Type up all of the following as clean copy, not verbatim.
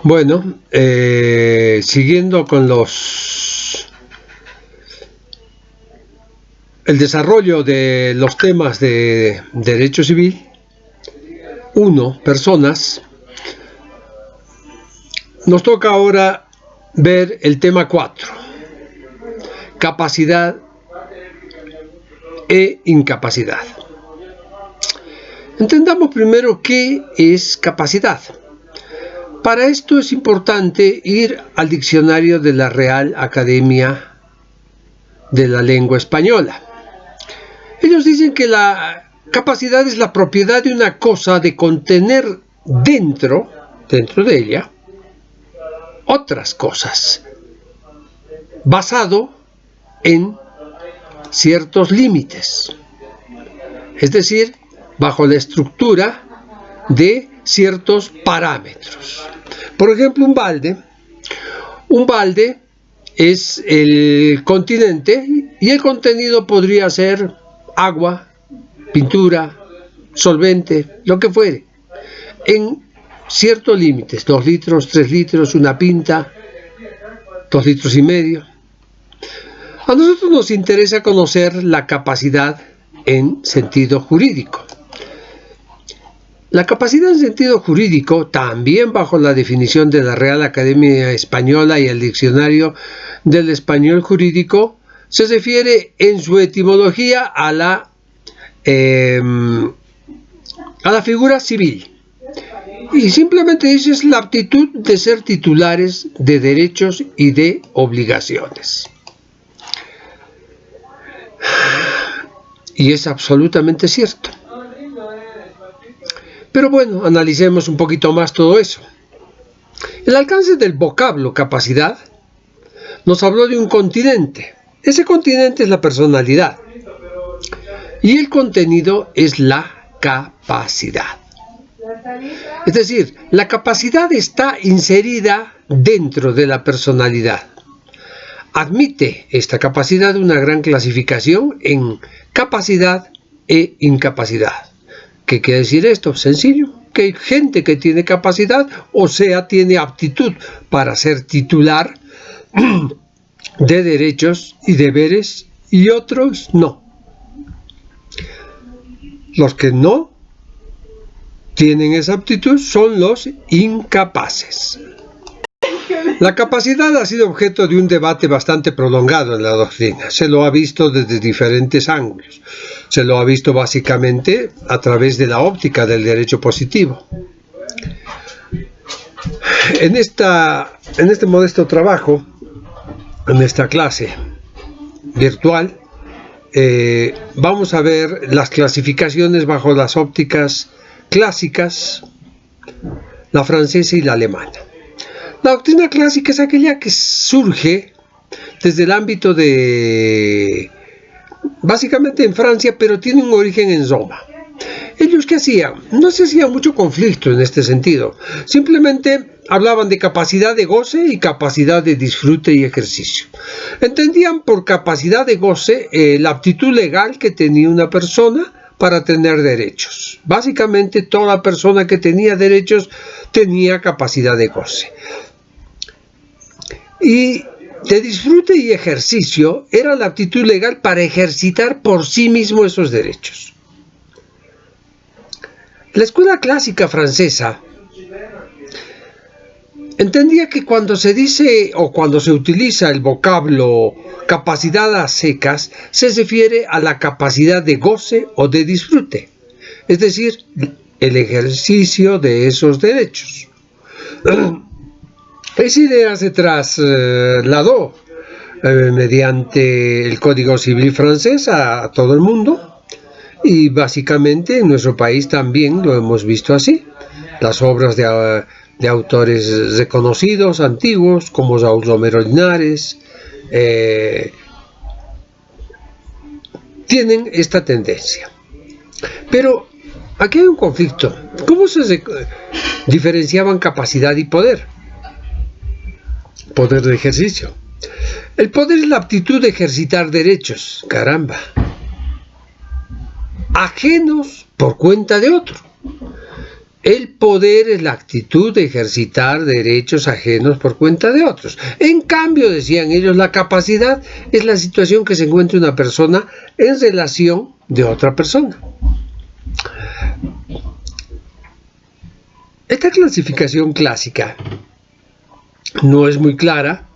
Bueno, siguiendo con el desarrollo de los temas de derecho civil, personas, nos toca ahora ver el tema 4, capacidad e incapacidad. Entendamos primero qué es capacidad. Para esto es importante ir al diccionario de la Real Academia de la Lengua Española. Ellos dicen que la capacidad es la propiedad de una cosa de contener dentro de ella, otras cosas, basado en ciertos límites, es decir, bajo la estructura de ciertos parámetros. Por ejemplo, un balde es el continente y el contenido podría ser agua, pintura, solvente, lo que fuere, en ciertos límites, 2 litros, 3 litros, una pinta, 2 litros y medio. A nosotros nos interesa conocer la capacidad en sentido jurídico. La capacidad en sentido jurídico, también bajo la definición de la Real Academia Española y el Diccionario del Español Jurídico, se refiere en su etimología a la figura civil. Y simplemente dice es la aptitud de ser titulares de derechos y de obligaciones. Y es absolutamente cierto. Pero bueno, analicemos un poquito más todo eso. El alcance del vocablo capacidad nos habló de un continente. Ese continente es la personalidad. Y el contenido es la capacidad. Es decir, la capacidad está inserida dentro de la personalidad. Admite esta capacidad una gran clasificación en capacidad e incapacidad. ¿Qué quiere decir esto? Sencillo, que hay gente que tiene capacidad, o sea, tiene aptitud para ser titular de derechos y deberes, y otros no. Los que no tienen esa aptitud son los incapaces. La capacidad ha sido objeto de un debate bastante prolongado en la doctrina. Se lo ha visto desde diferentes ángulos. Se lo ha visto básicamente a través de la óptica del derecho positivo. En este modesto trabajo, en esta clase virtual, vamos a ver las clasificaciones bajo las ópticas clásicas, la francesa y la alemana. La doctrina clásica es aquella que surge desde el ámbito de, básicamente en Francia, pero tiene un origen en Roma. ¿Ellos qué hacían? No se hacía mucho conflicto en este sentido. Simplemente hablaban de capacidad de goce y capacidad de disfrute y ejercicio. Entendían por capacidad de goce la aptitud legal que tenía una persona para tener derechos. Básicamente toda persona que tenía derechos tenía capacidad de goce. Y de disfrute y ejercicio era la aptitud legal para ejercitar por sí mismo esos derechos. La escuela clásica francesa entendía que cuando se dice o cuando se utiliza el vocablo capacidad a secas, se refiere a la capacidad de goce o de disfrute, es decir, el ejercicio de esos derechos. Esa idea se trasladó mediante el Código Civil francés a todo el mundo, y básicamente en nuestro país también lo hemos visto así. Las obras de autores reconocidos, antiguos, como Raúl Romero Linares, tienen esta tendencia. Pero aquí hay un conflicto. ¿Cómo se diferenciaban capacidad y poder? Poder de ejercicio. El poder es la aptitud de ejercitar derechos, caramba, ajenos por cuenta de otro. El poder es la actitud de ejercitar derechos ajenos por cuenta de otros. En cambio, decían ellos, la capacidad es la situación que se encuentra una persona en relación de otra persona. Esta clasificación clásica no es muy clara,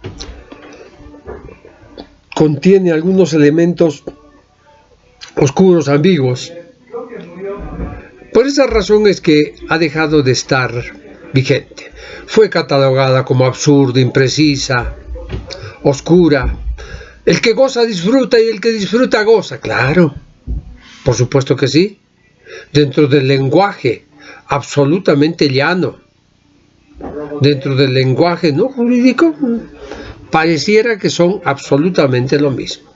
contiene algunos elementos oscuros, ambiguos. Por esa razón es que ha dejado de estar vigente. Fue catalogada como absurda, imprecisa, oscura. El que goza disfruta y el que disfruta goza. Claro, por supuesto que sí. Dentro del lenguaje absolutamente llano, dentro del lenguaje no jurídico, pareciera que son absolutamente lo mismo.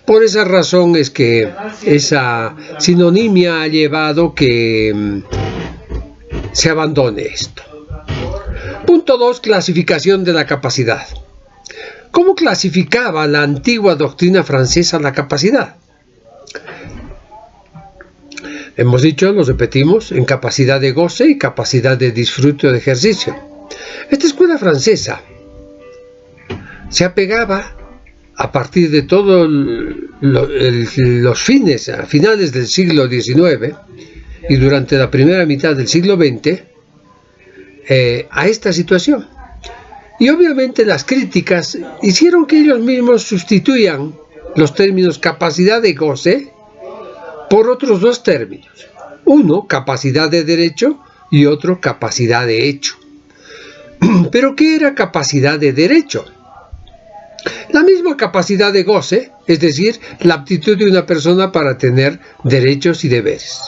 Por esa razón es que esa sinonimia ha llevado que se abandone esto. Punto 2. Clasificación de la capacidad. ¿Cómo clasificaba la antigua doctrina francesa la capacidad? Hemos dicho, lo repetimos, en capacidad de goce y capacidad de disfrute o de ejercicio. Esta escuela francesa se apegaba a partir de todos los finales del siglo XIX y durante la primera mitad del siglo XX a esta situación. Y obviamente las críticas hicieron que ellos mismos sustituyan los términos capacidad de goce por otros dos términos. Uno, capacidad de derecho, y otro, capacidad de hecho. ¿Pero qué era capacidad de derecho? La misma capacidad de goce, es decir, la aptitud de una persona para tener derechos y deberes.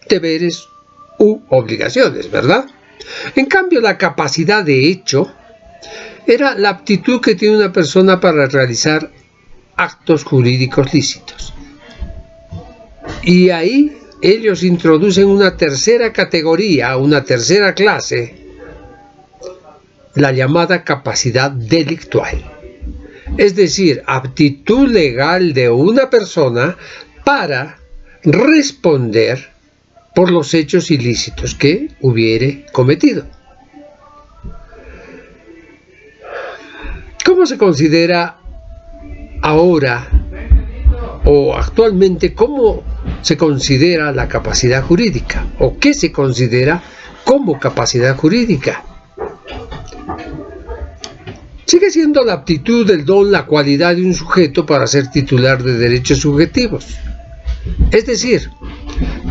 Deberes u obligaciones, ¿verdad? En cambio, la capacidad de hecho era la aptitud que tiene una persona para realizar actos jurídicos lícitos. Y ahí ellos introducen una tercera categoría, una tercera clase, la llamada capacidad delictual. Es decir, aptitud legal de una persona para responder por los hechos ilícitos que hubiere cometido. ¿Cómo se considera ahora o actualmente, cómo se considera la capacidad jurídica? ¿O qué se considera como capacidad jurídica? Sigue siendo la aptitud, el don, la cualidad de un sujeto para ser titular de derechos subjetivos. Es decir,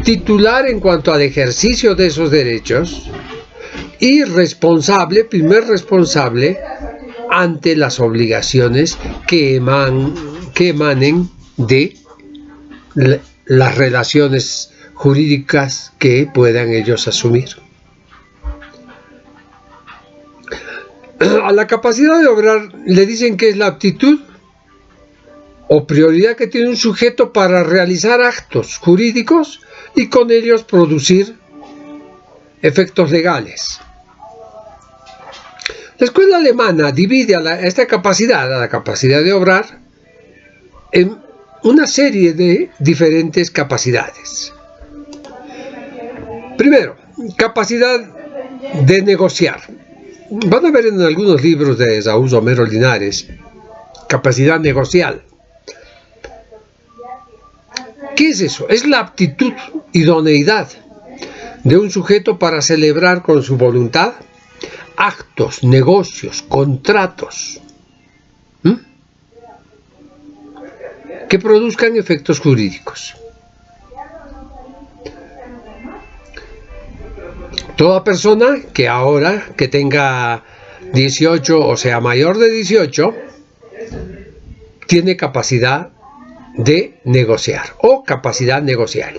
titular en cuanto al ejercicio de esos derechos y responsable, primer responsable, ante las obligaciones que emanen de las relaciones jurídicas que puedan ellos asumir. A la capacidad de obrar le dicen que es la aptitud o prioridad que tiene un sujeto para realizar actos jurídicos y con ellos producir efectos legales. La escuela alemana divide a esta capacidad, a la capacidad de obrar, en una serie de diferentes capacidades. Primero, capacidad de negociar. Van a ver en algunos libros de Saúl Romero Linares, capacidad negocial. ¿Qué es eso? Es la aptitud, idoneidad de un sujeto para celebrar con su voluntad actos, negocios, contratos que produzcan efectos jurídicos. Toda persona que tenga 18, o sea, mayor de 18, tiene capacidad de negociar o capacidad negocial.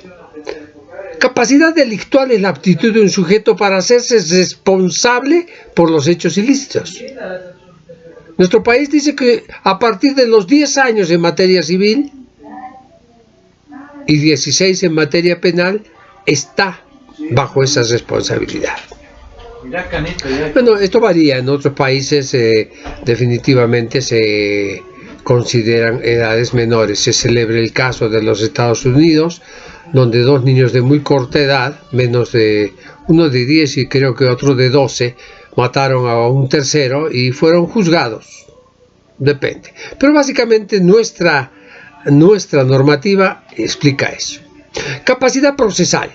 Capacidad delictual es la aptitud de un sujeto para hacerse responsable por los hechos ilícitos. Nuestro país dice que a partir de los 10 años en materia civil y 16 en materia penal está bajo esa responsabilidad. Bueno, esto varía. En otros países definitivamente se consideran edades menores. Se celebra el caso de los Estados Unidos, donde dos niños de muy corta edad, uno de 10 y creo que otro de 12, mataron a un tercero y fueron juzgados. Depende. Pero básicamente nuestra normativa explica eso. Capacidad procesal.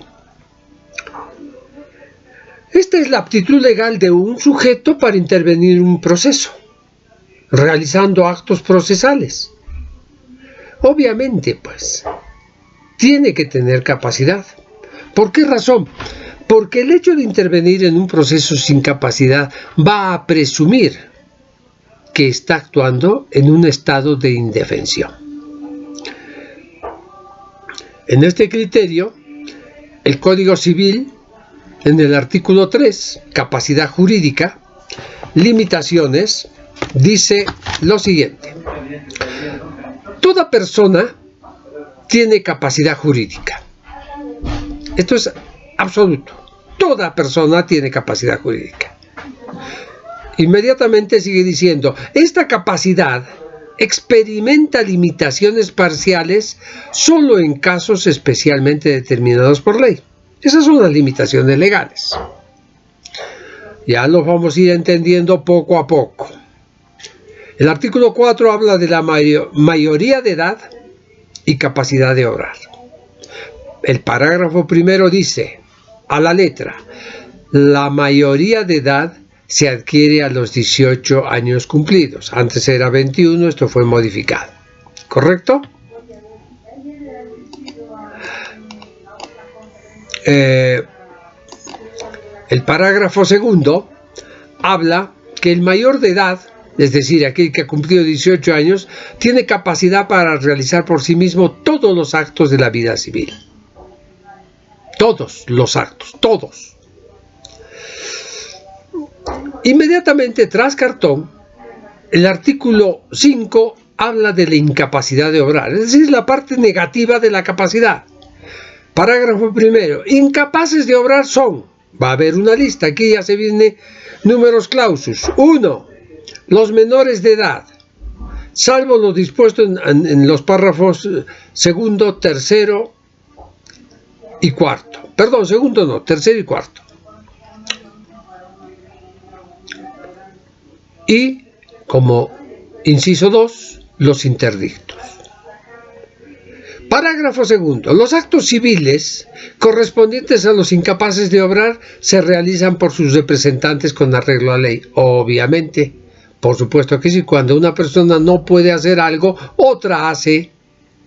Esta es la aptitud legal de un sujeto para intervenir en un proceso, realizando actos procesales. Obviamente, pues, tiene que tener capacidad. ¿Por qué razón? Porque el hecho de intervenir en un proceso sin capacidad va a presumir que está actuando en un estado de indefensión. En este criterio, el Código Civil, en el artículo 3, capacidad jurídica, limitaciones, dice lo siguiente: toda persona tiene capacidad jurídica. Esto es absoluto. Toda persona tiene capacidad jurídica. Inmediatamente sigue diciendo, esta capacidad experimenta limitaciones parciales solo en casos especialmente determinados por ley. Esas son las limitaciones legales. Ya los vamos a ir entendiendo poco a poco. El artículo 4 habla de la mayoría de edad y capacidad de obrar. El parágrafo primero dice, a la letra, la mayoría de edad se adquiere a los 18 años cumplidos. Antes era 21, esto fue modificado. ¿Correcto? El parágrafo segundo habla que el mayor de edad, es decir, aquel que ha cumplido 18 años, tiene capacidad para realizar por sí mismo todos los actos de la vida civil. Todos los actos, todos. Inmediatamente tras cartón, el artículo 5 habla de la incapacidad de obrar, es decir, la parte negativa de la capacidad. Parágrafo primero, incapaces de obrar son, va a haber una lista, aquí ya se viene números clausus. 1. Los menores de edad, salvo lo dispuesto en los párrafos segundo, tercero y cuarto. Perdón, segundo no, tercero y cuarto. Y, como inciso 2, los interdictos. Parágrafo segundo. Los actos civiles correspondientes a los incapaces de obrar se realizan por sus representantes con arreglo a ley. Obviamente, por supuesto que sí, cuando una persona no puede hacer algo, otra hace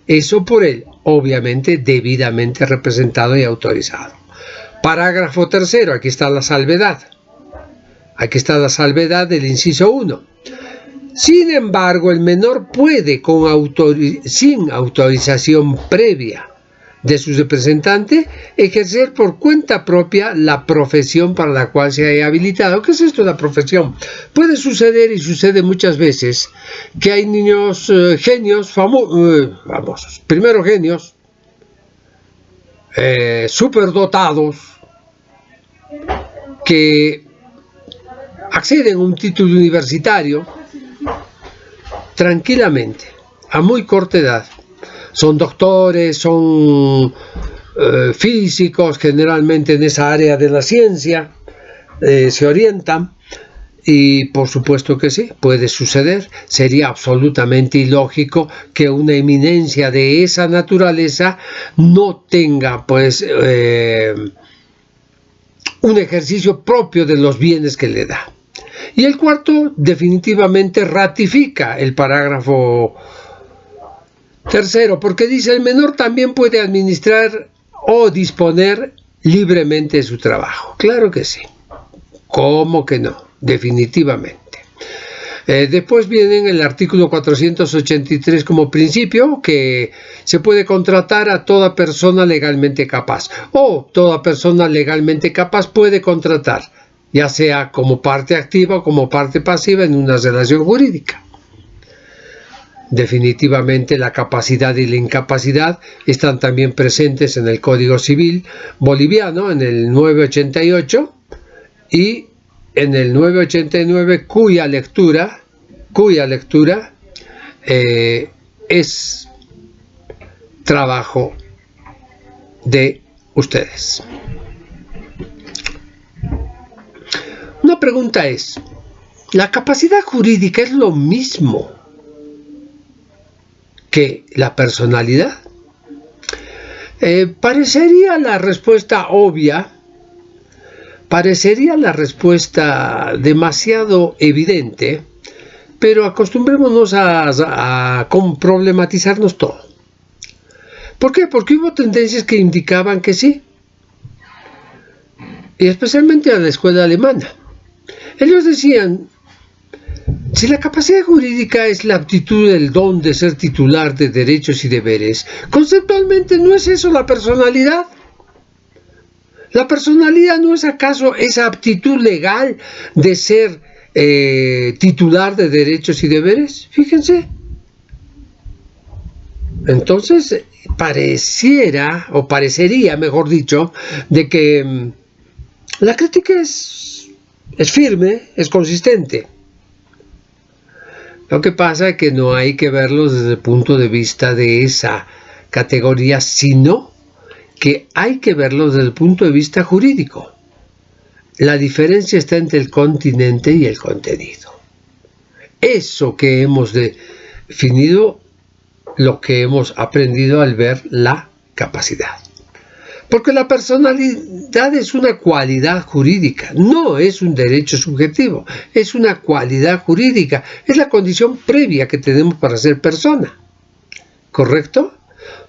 eso por él, obviamente debidamente representado y autorizado. Parágrafo tercero. Aquí está la salvedad. Aquí está la salvedad del inciso 1. Sin embargo, el menor puede, sin autorización previa de su representante, ejercer por cuenta propia la profesión para la cual se haya habilitado. ¿Qué es esto de la profesión? Puede suceder, y sucede muchas veces, que hay niños genios, famosos, primero genios, superdotados, que acceden a un título universitario tranquilamente, a muy corta edad. Son doctores, son físicos, generalmente en esa área de la ciencia, se orientan, y por supuesto que sí, puede suceder. Sería absolutamente ilógico que una eminencia de esa naturaleza no tenga, pues, un ejercicio propio de los bienes que le da. Y el cuarto definitivamente ratifica el parágrafo tercero, porque dice, el menor también puede administrar o disponer libremente de su trabajo. Claro que sí. ¿Cómo que no? Definitivamente. Después viene el artículo 483 como principio, que se puede contratar a toda persona legalmente capaz, o toda persona legalmente capaz puede contratar, ya sea como parte activa o como parte pasiva en una relación jurídica. Definitivamente la capacidad y la incapacidad están también presentes en el Código Civil boliviano, en el 988, y en el 989, cuya lectura es trabajo de ustedes. Una pregunta es, ¿la capacidad jurídica es lo mismo que la personalidad? Parecería la respuesta obvia, parecería la respuesta demasiado evidente, pero acostumbrémonos a problematizarnos todo. ¿Por qué? Porque hubo tendencias que indicaban que sí, y especialmente a la escuela alemana. Ellos decían, si la capacidad jurídica es la aptitud, el don de ser titular de derechos y deberes, conceptualmente ¿no es eso la personalidad? ¿La personalidad no es acaso esa aptitud legal de ser titular de derechos y deberes? Fíjense. Entonces, parecería, mejor dicho, de que la crítica es firme, es consistente. Lo que pasa es que no hay que verlo desde el punto de vista de esa categoría, sino que hay que verlo desde el punto de vista jurídico. La diferencia está entre el continente y el contenido. Eso que hemos definido, lo que hemos aprendido al ver la capacidad. Porque la personalidad es una cualidad jurídica, no es un derecho subjetivo, es una cualidad jurídica, es la condición previa que tenemos para ser persona. ¿Correcto?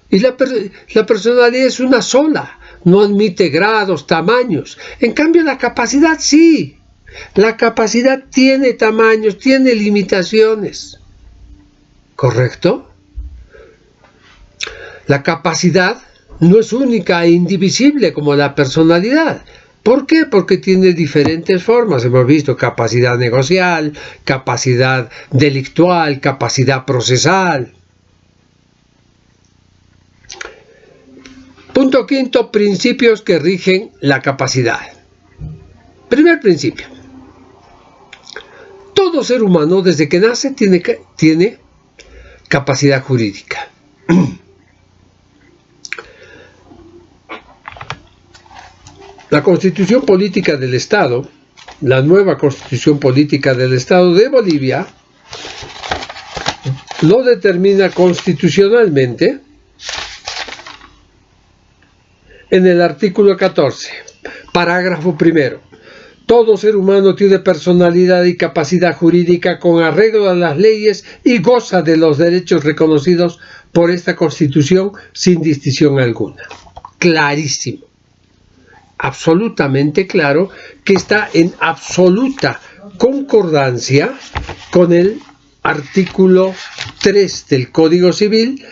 Y la personalidad es una sola, no admite grados, tamaños. En cambio, la capacidad sí. La capacidad tiene tamaños, tiene limitaciones. ¿Correcto? La capacidad no es única e indivisible como la personalidad. ¿Por qué? Porque tiene diferentes formas. Hemos visto capacidad negocial, capacidad delictual, capacidad procesal. Punto quinto, principios que rigen la capacidad. Primer principio. Todo ser humano desde que nace tiene capacidad jurídica. La Constitución Política del Estado, la nueva Constitución Política del Estado de Bolivia, lo determina constitucionalmente en el artículo 14, parágrafo primero. Todo ser humano tiene personalidad y capacidad jurídica con arreglo a las leyes y goza de los derechos reconocidos por esta Constitución sin distinción alguna. Clarísimo. Absolutamente claro, que está en absoluta concordancia con el artículo 3 del Código Civil,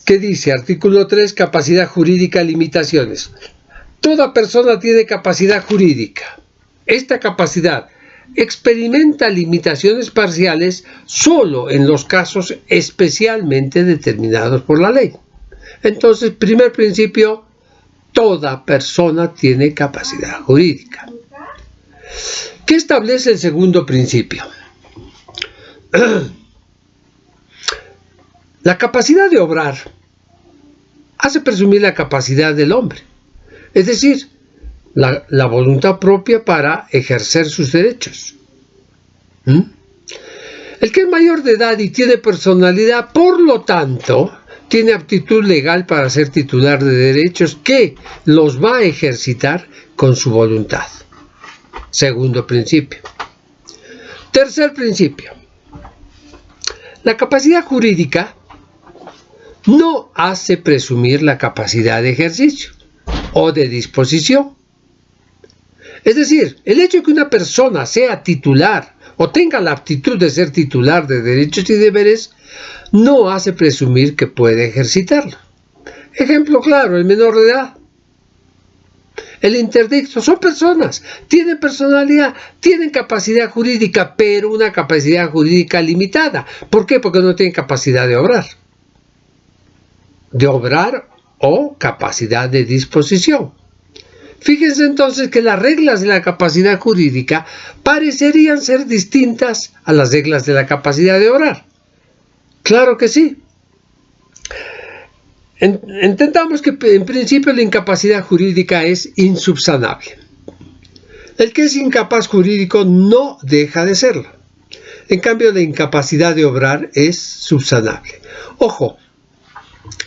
que dice, artículo 3, capacidad jurídica, limitaciones. Toda persona tiene capacidad jurídica. Esta capacidad experimenta limitaciones parciales solo en los casos especialmente determinados por la ley. Entonces, primer principio, toda persona tiene capacidad jurídica. ¿Qué establece el segundo principio? La capacidad de obrar hace presumir la capacidad del hombre, es decir, la voluntad propia para ejercer sus derechos. El que es mayor de edad y tiene personalidad, por lo tanto, tiene aptitud legal para ser titular de derechos que los va a ejercitar con su voluntad. Segundo principio. Tercer principio. La capacidad jurídica no hace presumir la capacidad de ejercicio o de disposición. Es decir, el hecho de que una persona sea titular o tenga la aptitud de ser titular de derechos y deberes no hace presumir que puede ejercitarlo. Ejemplo claro, el menor de edad, el interdicto, son personas, tienen personalidad, tienen capacidad jurídica, pero una capacidad jurídica limitada. ¿Por qué? Porque no tienen capacidad de obrar o capacidad de disposición. Fíjense entonces que las reglas de la capacidad jurídica parecerían ser distintas a las reglas de la capacidad de obrar. Claro que sí. Entendamos que en principio la incapacidad jurídica es insubsanable. El que es incapaz jurídico no deja de serlo. En cambio, la incapacidad de obrar es subsanable. Ojo,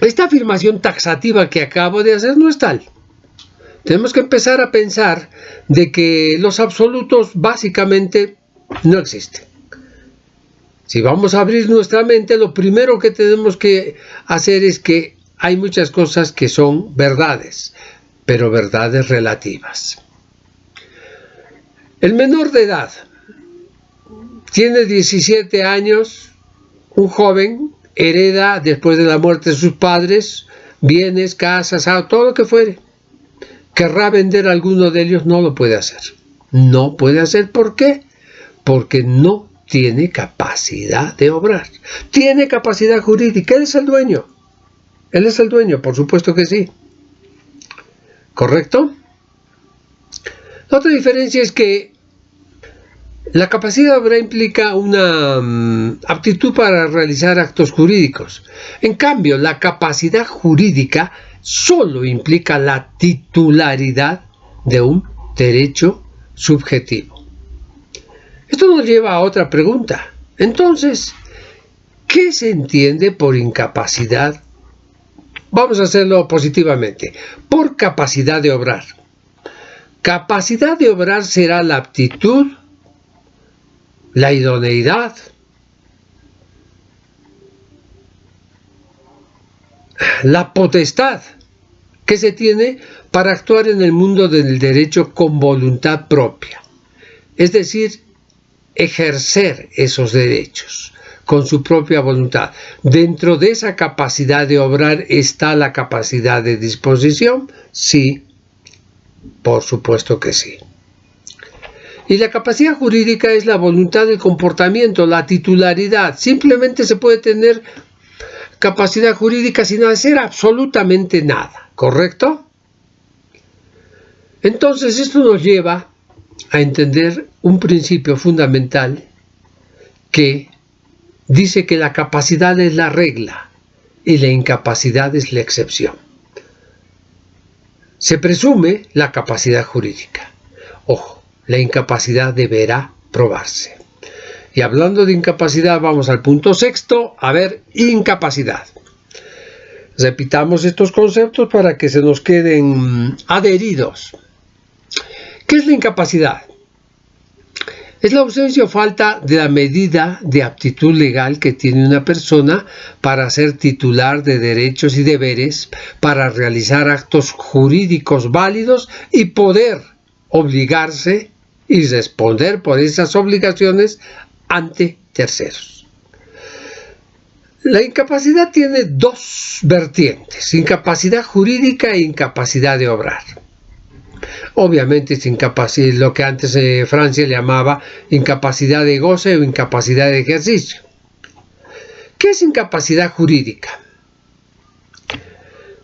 esta afirmación taxativa que acabo de hacer no es tal. Tenemos que empezar a pensar de que los absolutos básicamente no existen. Si vamos a abrir nuestra mente, lo primero que tenemos que hacer es que hay muchas cosas que son verdades, pero verdades relativas. El menor de edad tiene 17 años, un joven hereda después de la muerte de sus padres bienes, casas, todo lo que fuere. Querrá vender alguno de ellos, no lo puede hacer. No puede hacer, ¿por qué? Porque no tiene capacidad de obrar. Tiene capacidad jurídica, él es el dueño. Él es el dueño, por supuesto que sí. ¿Correcto? La otra diferencia es que la capacidad de obrar implica una aptitud para realizar actos jurídicos. En cambio, la capacidad jurídica solo implica la titularidad de un derecho subjetivo. Esto nos lleva a otra pregunta. Entonces, ¿qué se entiende por incapacidad? Vamos a hacerlo positivamente. Por capacidad de obrar. Capacidad de obrar será la aptitud, la idoneidad, la potestad que se tiene para actuar en el mundo del derecho con voluntad propia. Es decir, ejercer esos derechos con su propia voluntad. Dentro de esa capacidad de obrar está la capacidad de disposición, sí, por supuesto que sí. Y la capacidad jurídica es la voluntad del comportamiento, la titularidad. Simplemente se puede tener capacidad jurídica sin hacer absolutamente nada, ¿correcto? Entonces esto nos lleva a entender un principio fundamental que dice que la capacidad es la regla y la incapacidad es la excepción. Se presume la capacidad jurídica. Ojo, la incapacidad deberá probarse. Y hablando de incapacidad, vamos al punto sexto, a ver, incapacidad. Repitamos estos conceptos para que se nos queden adheridos. ¿Qué es la incapacidad? Es la ausencia o falta de la medida de aptitud legal que tiene una persona para ser titular de derechos y deberes, para realizar actos jurídicos válidos y poder obligarse y responder por esas obligaciones ante terceros. La incapacidad tiene dos vertientes, incapacidad jurídica e incapacidad de obrar. Obviamente es incapacidad, lo que antes Francia le llamaba incapacidad de goce o incapacidad de ejercicio. ¿Qué es incapacidad jurídica?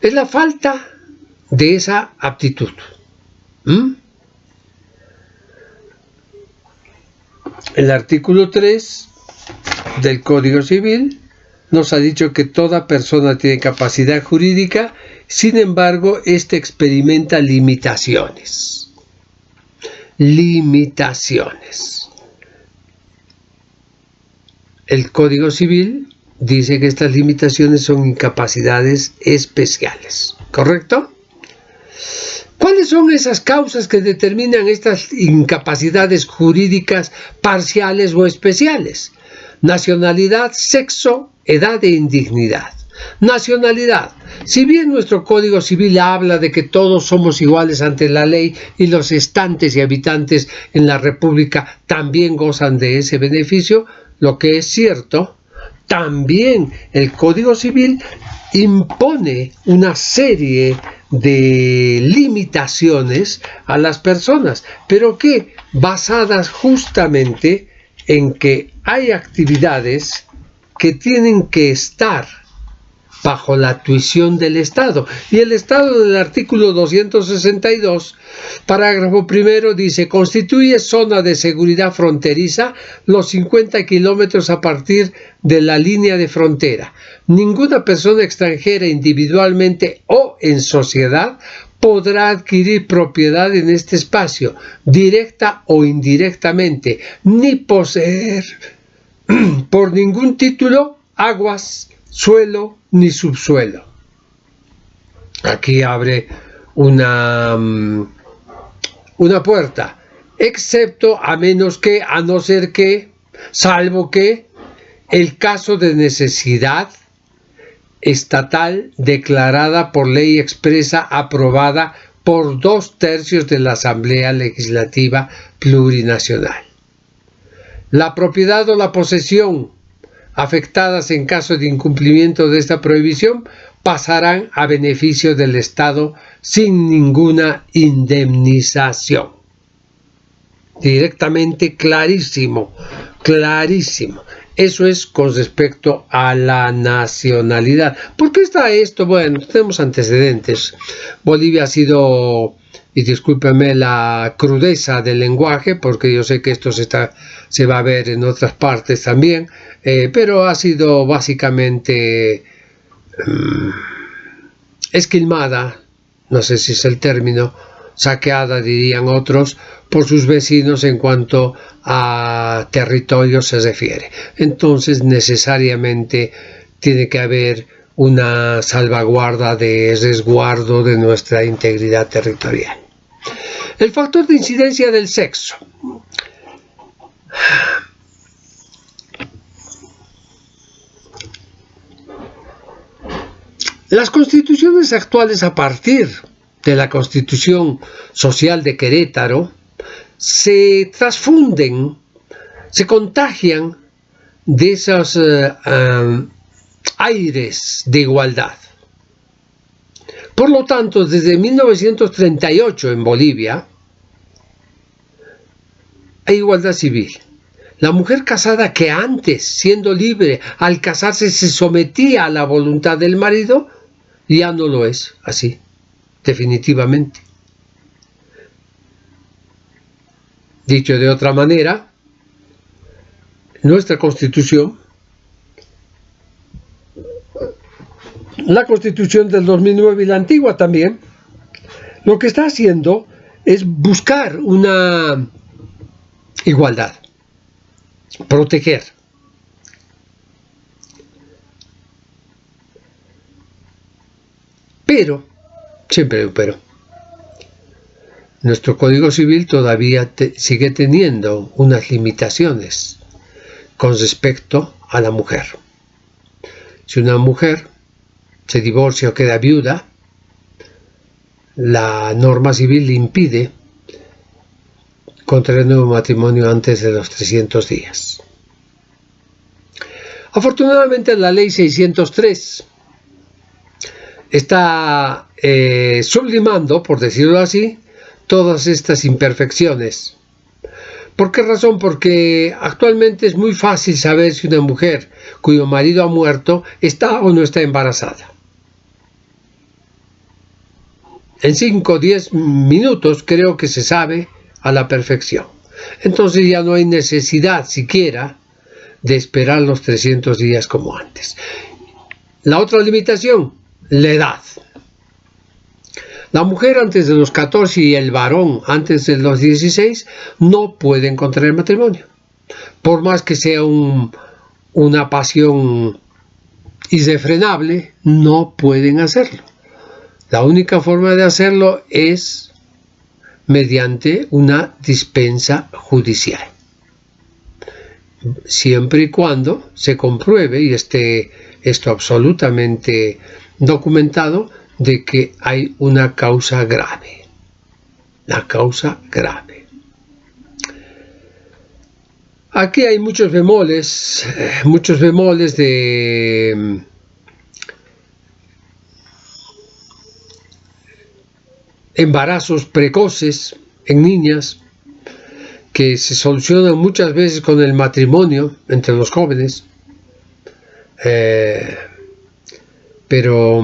Es la falta de esa aptitud. El artículo 3 del Código Civil nos ha dicho que toda persona tiene capacidad jurídica, sin embargo, éste experimenta limitaciones. Limitaciones. El Código Civil dice que estas limitaciones son incapacidades especiales, ¿correcto? ¿Cuáles son esas causas que determinan estas incapacidades jurídicas parciales o especiales? Nacionalidad, sexo, edad e indignidad. Nacionalidad. Si bien nuestro Código Civil habla de que todos somos iguales ante la ley y los estantes y habitantes en la República también gozan de ese beneficio, lo que es cierto, también el Código Civil impone una serie de limitaciones a las personas, pero que basadas justamente en que hay actividades que tienen que estar bajo la tuición del Estado. Y el Estado del artículo 262, parágrafo primero, dice: constituye zona de seguridad fronteriza los 50 kilómetros a partir de la línea de frontera. Ninguna persona extranjera individualmente o en sociedad podrá adquirir propiedad en este espacio, directa o indirectamente, ni poseer por ningún título aguas, suelo ni subsuelo. Aquí abre una puerta, excepto a menos que, a no ser que, salvo que, el caso de necesidad estatal declarada por ley expresa aprobada por 2/3 de la Asamblea Legislativa Plurinacional. La propiedad o la posesión afectadas en caso de incumplimiento de esta prohibición pasarán a beneficio del Estado sin ninguna indemnización. Directamente, clarísimo, clarísimo. Eso es con respecto a la nacionalidad. ¿Por qué está esto? Bueno, tenemos antecedentes. Bolivia ha sido, y discúlpeme la crudeza del lenguaje, porque yo sé que esto se va a ver en otras partes también, pero ha sido básicamente esquilmada, no sé si es el término, saqueada, dirían otros, por sus vecinos en cuanto a territorio se refiere. Entonces necesariamente tiene que haber una salvaguarda de resguardo de nuestra integridad territorial. El factor de incidencia del sexo. Las constituciones actuales, a partir de la Constitución Social de Querétaro, se transfunden, se contagian de esos aires de igualdad. Por lo tanto, desde 1938 en Bolivia hay igualdad civil. La mujer casada, que antes, siendo libre, al casarse se sometía a la voluntad del marido, ya no lo es así, definitivamente. Dicho de otra manera, nuestra Constitución, la Constitución del 2009 y la antigua también, lo que está haciendo es buscar una igualdad, proteger. Pero, siempre hay un pero, nuestro Código Civil todavía sigue teniendo unas limitaciones con respecto a la mujer. Si una mujer se divorcia o queda viuda, la norma civil le impide contraer nuevo matrimonio antes de los 300 días. Afortunadamente, la ley 603 está sublimando, por decirlo así, todas estas imperfecciones. ¿Por qué razón? Porque actualmente es muy fácil saber si una mujer cuyo marido ha muerto está o no está embarazada. En 5 o 10 minutos creo que se sabe a la perfección. Entonces ya no hay necesidad siquiera de esperar los 300 días como antes. La otra limitación, la edad. La mujer antes de los 14 y el varón antes de los 16 no pueden contraer matrimonio. Por más que sea una pasión irrefrenable, no pueden hacerlo. La única forma de hacerlo es mediante una dispensa judicial. Siempre y cuando se compruebe, y esté esto absolutamente documentado, de que hay una causa grave. La causa grave. Aquí hay muchos bemoles de embarazos precoces en niñas que se solucionan muchas veces con el matrimonio entre los jóvenes. pero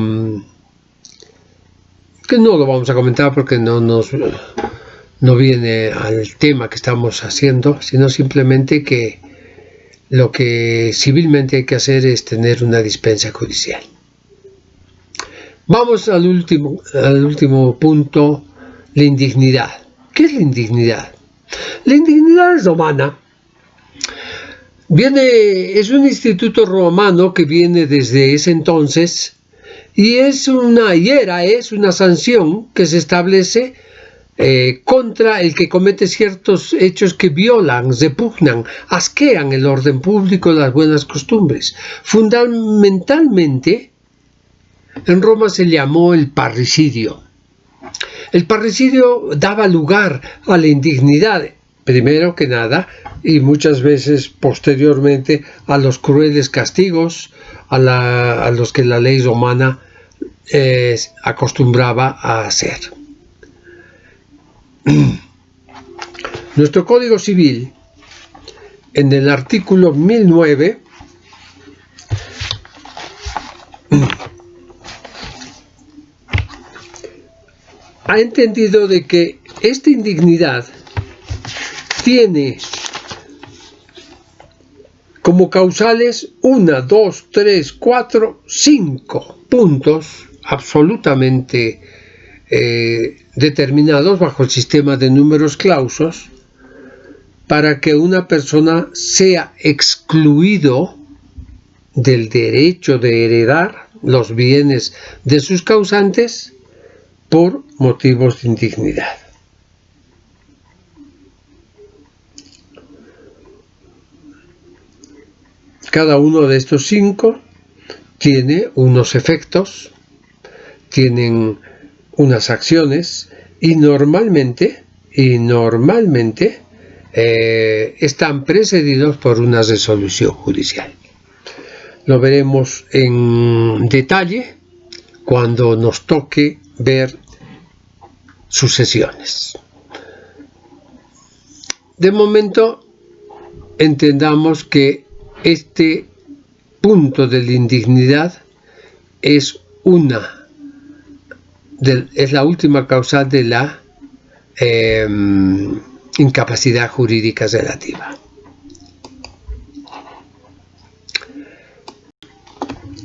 que no lo vamos a comentar porque no viene al tema que estamos haciendo, sino simplemente que lo que civilmente hay que hacer es tener una dispensa judicial. Vamos al último punto, la indignidad. ¿Qué es la indignidad? La indignidad es romana. Es un instituto romano que viene desde ese entonces y es una sanción que se establece contra el que comete ciertos hechos que violan, repugnan, asquean el orden público y las buenas costumbres. Fundamentalmente, en Roma se llamó el parricidio. El parricidio daba lugar a la indignidad, primero que nada, y muchas veces posteriormente a los crueles castigos a los que la ley romana acostumbraba a hacer. Nuestro Código Civil, en el artículo 1009, ha entendido de que esta indignidad tiene como causales 1, 2, 3, 4, 5 puntos absolutamente determinados bajo el sistema de números clausos para que una persona sea excluido del derecho de heredar los bienes de sus causantes por motivos de indignidad. Cada uno de estos 5 tiene unos efectos, tienen unas acciones y normalmente están precedidos por una resolución judicial. Lo veremos en detalle cuando nos toque ver sucesiones. De momento, entendamos que este punto de la indignidad es la última causa de la incapacidad jurídica relativa.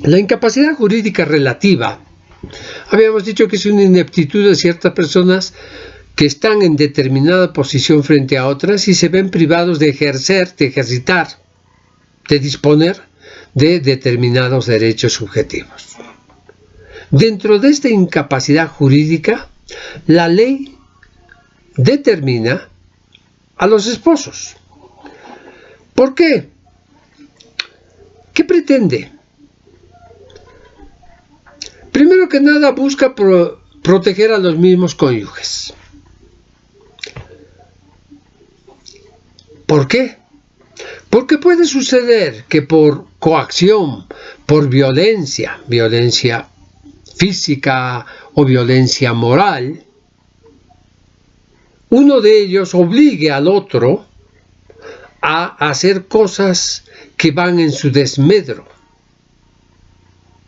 La incapacidad jurídica relativa, habíamos dicho que es una ineptitud de ciertas personas que están en determinada posición frente a otras y se ven privados de ejercitar, de disponer de determinados derechos subjetivos. Dentro de esta incapacidad jurídica, la ley determina a los esposos. ¿Por qué? ¿Qué pretende? Primero que nada busca proteger a los mismos cónyuges. ¿Por qué? Porque puede suceder que por coacción, por violencia física o violencia moral, uno de ellos obligue al otro a hacer cosas que van en su desmedro,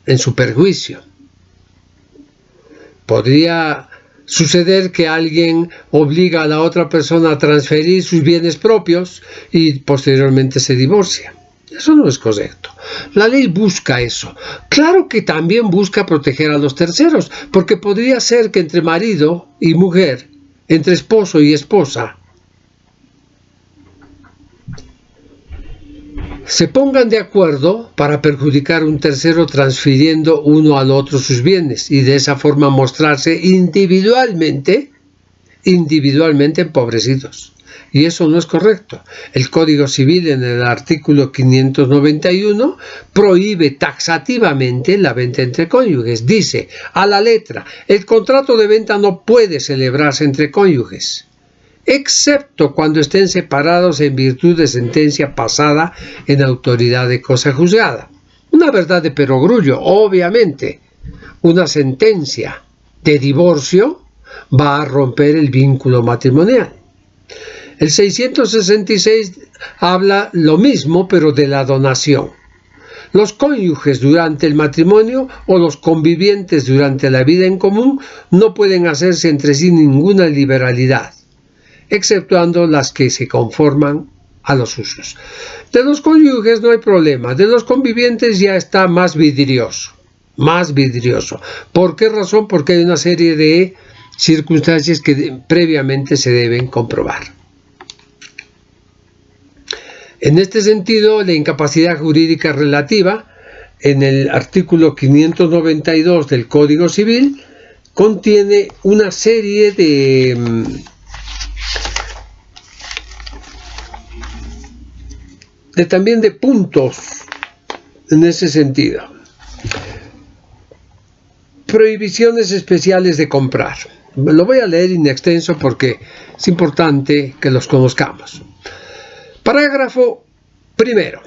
en su perjuicio. Podría suceder que alguien obliga a la otra persona a transferir sus bienes propios y posteriormente se divorcia. Eso no es correcto. La ley busca eso. Claro que también busca proteger a los terceros, porque podría ser que entre marido y mujer, entre esposo y esposa, se pongan de acuerdo para perjudicar a un tercero transfiriendo uno al otro sus bienes y de esa forma mostrarse individualmente empobrecidos. Y eso no es correcto. El Código Civil en el artículo 591 prohíbe taxativamente la venta entre cónyuges. Dice, a la letra, el contrato de venta no puede celebrarse entre cónyuges, excepto cuando estén separados en virtud de sentencia pasada en autoridad de cosa juzgada. Una verdad de perogrullo, obviamente. Una sentencia de divorcio va a romper el vínculo matrimonial. El 666 habla lo mismo, pero de la donación. Los cónyuges durante el matrimonio o los convivientes durante la vida en común no pueden hacerse entre sí ninguna liberalidad, exceptuando las que se conforman a los usos. De los cónyuges no hay problema, de los convivientes ya está más vidrioso. ¿Por qué razón? Porque hay una serie de circunstancias que previamente se deben comprobar. En este sentido, la incapacidad jurídica relativa, en el artículo 592 del Código Civil, contiene una serie de también de puntos en ese sentido. Prohibiciones especiales de comprar. Lo voy a leer in extenso porque es importante que los conozcamos. Parágrafo primero.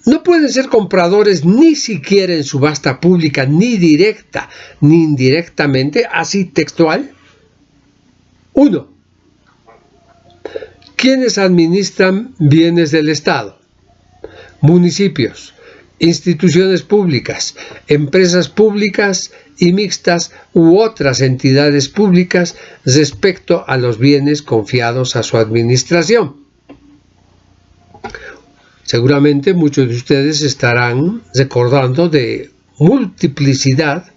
No pueden ser compradores ni siquiera en subasta pública, ni directa, ni indirectamente, así textual. 1. Quienes administran bienes del Estado, municipios, instituciones públicas, empresas públicas y mixtas u otras entidades públicas respecto a los bienes confiados a su administración. Seguramente muchos de ustedes estarán recordando de multiplicidad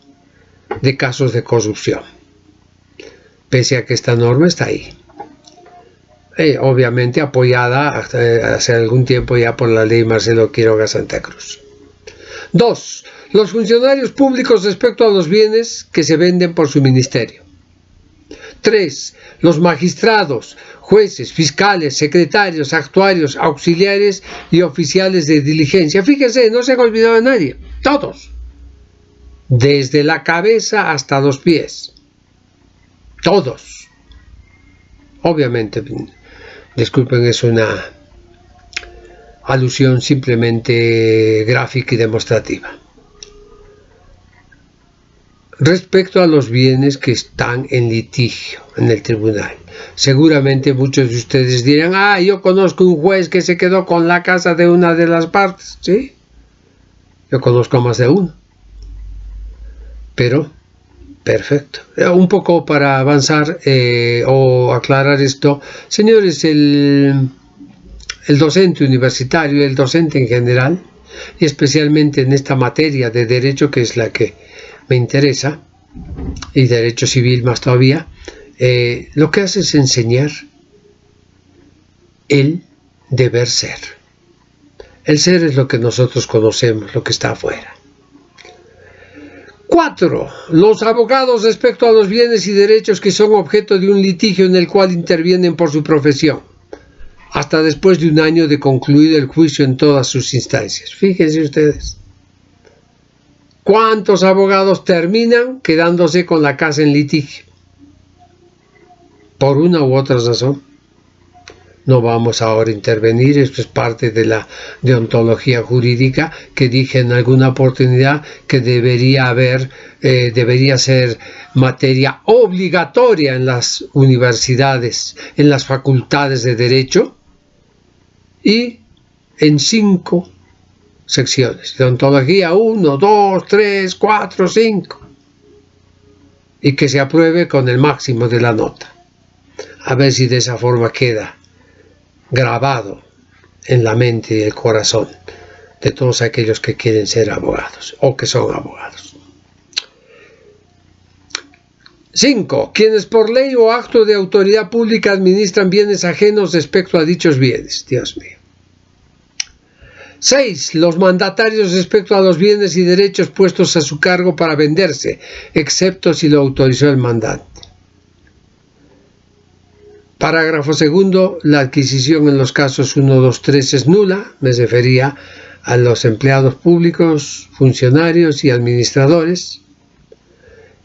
de casos de corrupción, pese a que esta norma está ahí. Obviamente apoyada hace algún tiempo ya por la ley Marcelo Quiroga Santa Cruz. 2. Los funcionarios públicos respecto a los bienes que se venden por su ministerio. 3. Los magistrados, jueces, fiscales, secretarios, actuarios, auxiliares y oficiales de diligencia. Fíjense, no se han olvidado de nadie. Todos. Desde la cabeza hasta los pies. Todos. Obviamente, disculpen, es una alusión simplemente gráfica y demostrativa. Respecto a los bienes que están en litigio en el tribunal. Seguramente muchos de ustedes dirán, yo conozco un juez que se quedó con la casa de una de las partes. ¿Sí? Yo conozco más de uno. Pero, perfecto. Un poco para avanzar o aclarar esto. Señores, el docente universitario, el docente en general, y especialmente en esta materia de derecho, que es la que me interesa, y derecho civil más todavía, lo que hace es enseñar el deber ser. El ser es lo que nosotros conocemos, lo que está afuera. 4. Los abogados respecto a los bienes y derechos que son objeto de un litigio en el cual intervienen por su profesión, hasta después de un año de concluido el juicio en todas sus instancias. Fíjense ustedes. ¿Cuántos abogados terminan quedándose con la casa en litigio? Por una u otra razón. No vamos ahora a intervenir, esto es parte de la deontología jurídica que dije en alguna oportunidad que debería ser materia obligatoria en las universidades, en las facultades de Derecho y en 5 secciones. Deontología 1, 2, 3, 4, 5. Y que se apruebe con el máximo de la nota. A ver si de esa forma queda grabado en la mente y el corazón de todos aquellos que quieren ser abogados o que son abogados. 5. Quienes por ley o acto de autoridad pública administran bienes ajenos respecto a dichos bienes. Dios mío. 6. Los mandatarios respecto a los bienes y derechos puestos a su cargo para venderse, excepto si lo autorizó el mandante. Parágrafo segundo. La adquisición en los casos 1, 2, 3 es nula. Me refería a los empleados públicos, funcionarios y administradores.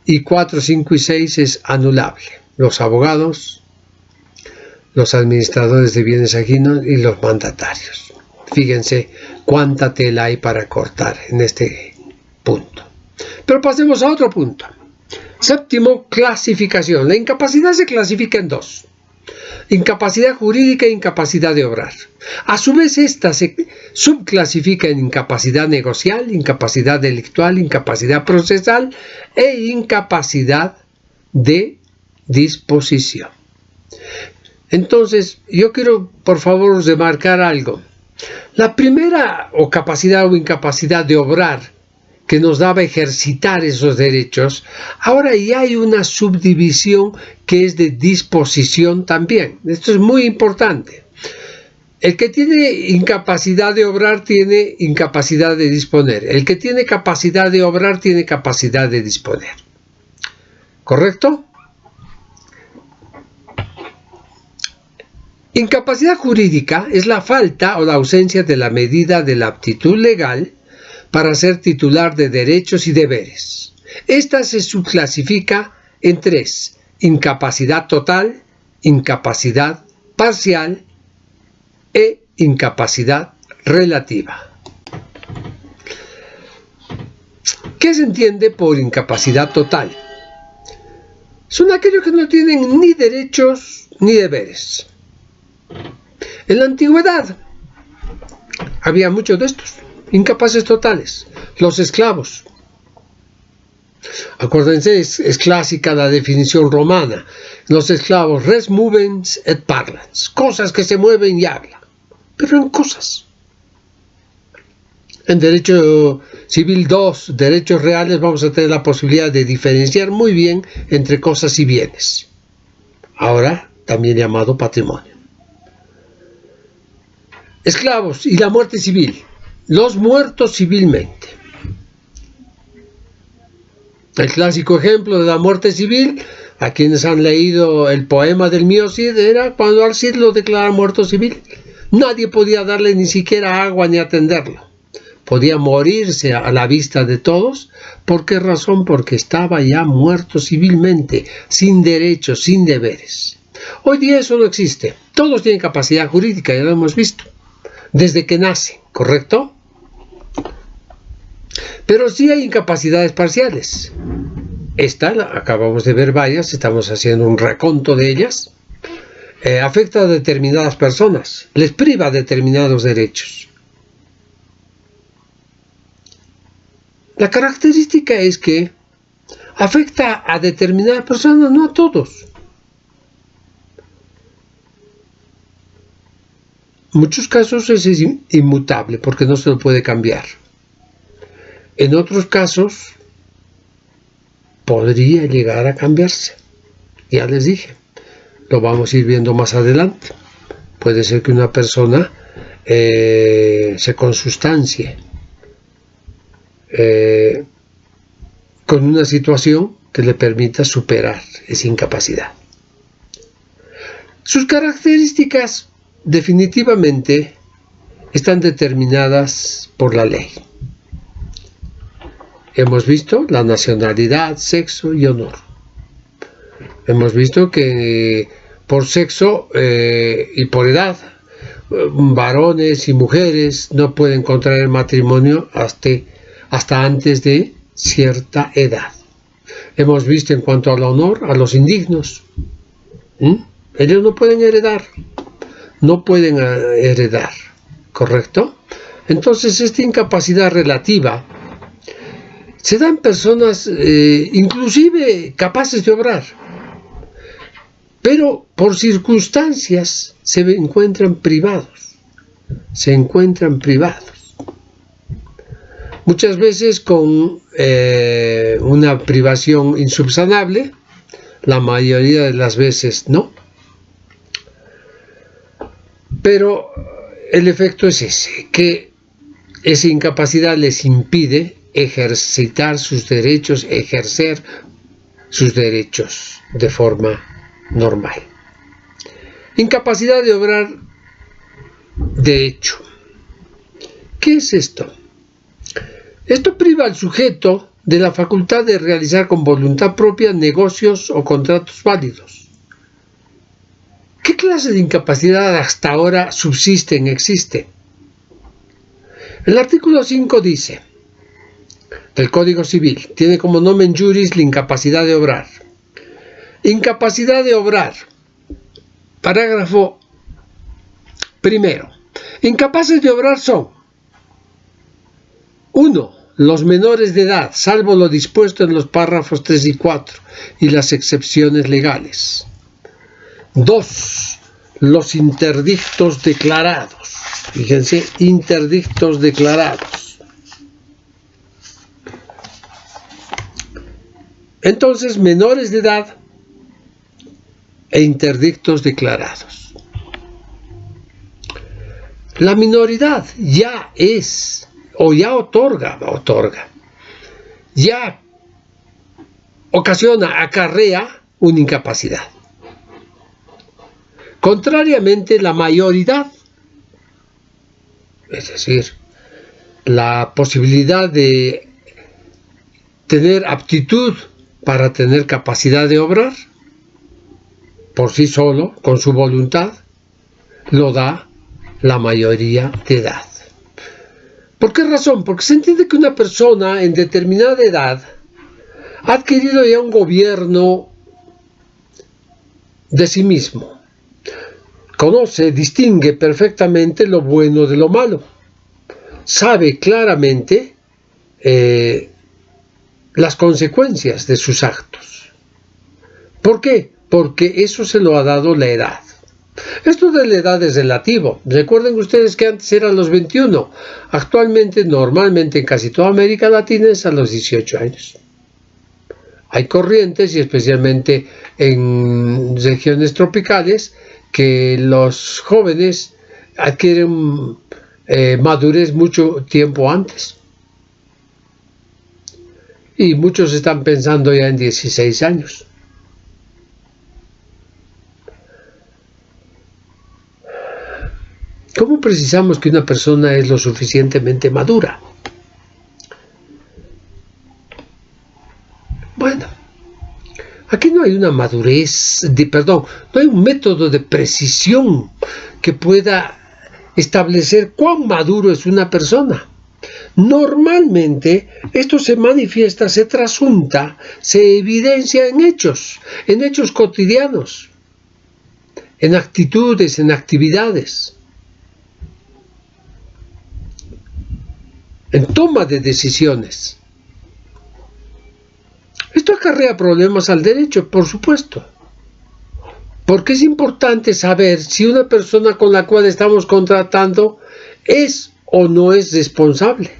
Y 4, 5 y 6 es anulable. Los abogados, los administradores de bienes ajenos y los mandatarios. Fíjense cuánta tela hay para cortar en este punto. Pero pasemos a otro punto. 7. Clasificación. La incapacidad se clasifica en 2. Incapacidad jurídica e incapacidad de obrar. A su vez, esta se subclasifica en incapacidad negocial, incapacidad delictual, incapacidad procesal e incapacidad de disposición. Entonces, yo quiero, por favor, remarcar algo. La primera, o capacidad o incapacidad de obrar, que nos daba ejercitar esos derechos, ahora ya hay una subdivisión que es de disposición también. Esto es muy importante. El que tiene incapacidad de obrar tiene incapacidad de disponer. El que tiene capacidad de obrar tiene capacidad de disponer. ¿Correcto? Incapacidad jurídica es la falta o la ausencia de la medida de la aptitud legal para ser titular de derechos y deberes. Esta se subclasifica en tres: incapacidad total, incapacidad parcial e incapacidad relativa. ¿Qué se entiende por incapacidad total? Son aquellos que no tienen ni derechos ni deberes. En la antigüedad había muchos de estos incapaces totales, los esclavos. Acuérdense, es clásica la definición romana. Los esclavos, res movens et parlans, cosas que se mueven y hablan, pero en cosas. En Derecho Civil 2, Derechos Reales, vamos a tener la posibilidad de diferenciar muy bien entre cosas y bienes, ahora también llamado patrimonio. Esclavos y la muerte civil. Los muertos civilmente. El clásico ejemplo de la muerte civil, a quienes han leído el poema del mío Cid, era cuando al Cid lo declara muerto civil. Nadie podía darle ni siquiera agua ni atenderlo. Podía morirse a la vista de todos. ¿Por qué razón? Porque estaba ya muerto civilmente, sin derechos, sin deberes. Hoy día eso no existe. Todos tienen capacidad jurídica, ya lo hemos visto, desde que nacen, ¿correcto? Pero sí hay incapacidades parciales. Acabamos de ver varias, estamos haciendo un reconto de ellas. Afecta a determinadas personas, les priva determinados derechos. La característica es que afecta a determinadas personas, no a todos. En muchos casos es inmutable porque no se lo puede cambiar. En otros casos podría llegar a cambiarse. Ya les dije, lo vamos a ir viendo más adelante. Puede ser que una persona se consustancie con una situación que le permita superar esa incapacidad. Sus características definitivamente están determinadas por la ley. Hemos visto la nacionalidad, sexo y honor. Hemos visto que por sexo y por edad, varones y mujeres no pueden contraer matrimonio hasta antes de cierta edad. Hemos visto en cuanto al honor a los indignos. Ellos no pueden heredar. No pueden heredar, ¿correcto? Entonces esta incapacidad relativa se da en personas inclusive capaces de obrar, pero por circunstancias se encuentran privados. Muchas veces con una privación insubsanable, la mayoría de las veces no. Pero el efecto es ese, que esa incapacidad les impide ejercer sus derechos de forma normal. Incapacidad de obrar de hecho. ¿Qué es esto? Esto priva al sujeto de la facultad de realizar con voluntad propia negocios o contratos válidos. ¿Qué clase de incapacidad hasta ahora existe? El artículo 5 dice, el Código Civil tiene como nomen juris la incapacidad de obrar. Incapacidad de obrar Parágrafo primero. Incapaces de obrar son: 1. Los menores de edad, salvo lo dispuesto en los párrafos 3 y 4 y las excepciones legales. 2. Los interdictos declarados. Fíjense, interdictos declarados. Entonces, menores de edad e interdictos declarados. La minoridad ya es, o ya otorga, ya ocasiona, acarrea una incapacidad. Contrariamente, la mayoridad, es decir, la posibilidad de tener aptitud para tener capacidad de obrar, por sí solo, con su voluntad, lo da la mayoría de edad. ¿Por qué razón? Porque se entiende que una persona en determinada edad ha adquirido ya un gobierno de sí mismo. Conoce, distingue perfectamente lo bueno de lo malo. Sabe claramente las consecuencias de sus actos. ¿Por qué? Porque eso se lo ha dado la edad. Esto de la edad es relativo. Recuerden ustedes que antes eran los 21. Actualmente, normalmente en casi toda América Latina es a los 18 años. Hay corrientes, y especialmente en regiones tropicales, que los jóvenes adquieren madurez mucho tiempo antes. Y muchos están pensando ya en 16 años. ¿Cómo precisamos que una persona es lo suficientemente madura? Bueno, aquí no hay una madurez, no hay un método de precisión que pueda establecer cuán maduro es una persona. Normalmente esto se manifiesta, se trasunta, se evidencia en hechos cotidianos, en actitudes, en actividades, en toma de decisiones. Esto acarrea problemas al derecho, por supuesto, porque es importante saber si una persona con la cual estamos contratando es o no es responsable.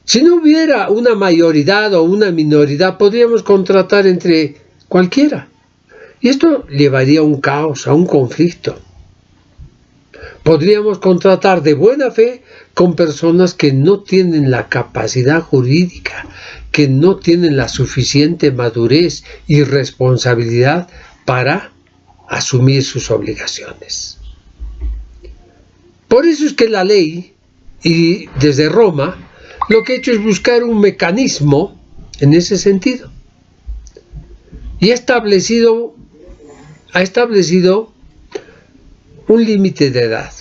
Si no hubiera una mayoridad o una minoridad, podríamos contratar entre cualquiera, y esto llevaría a un caos, a un conflicto. Podríamos contratar de buena fe con personas que no tienen la capacidad jurídica, que no tienen la suficiente madurez y responsabilidad para asumir sus obligaciones. Por eso es que la ley, y desde Roma, lo que ha hecho es buscar un mecanismo en ese sentido. Y ha establecido un límite de edad.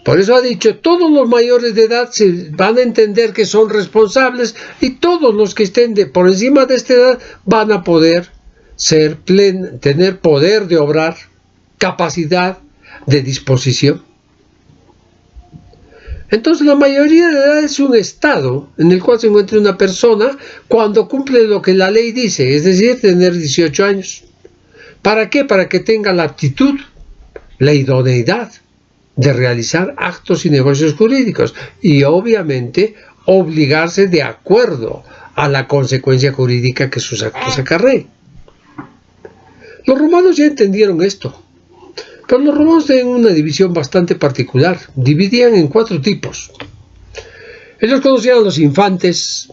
Por eso ha dicho, todos los mayores de edad se van a entender que son responsables, y todos los que estén por encima de esta edad van a poder tener poder de obrar, capacidad de disposición. Entonces la mayoría de edad es un estado en el cual se encuentra una persona cuando cumple lo que la ley dice, es decir, tener 18 años. ¿Para qué? Para que tenga la aptitud, la idoneidad de realizar actos y negocios jurídicos, y obviamente obligarse de acuerdo a la consecuencia jurídica que sus actos acarreen. Los romanos ya entendieron esto, pero los romanos tienen una división bastante particular. Dividían en 4 tipos. Ellos conocían a los infantes,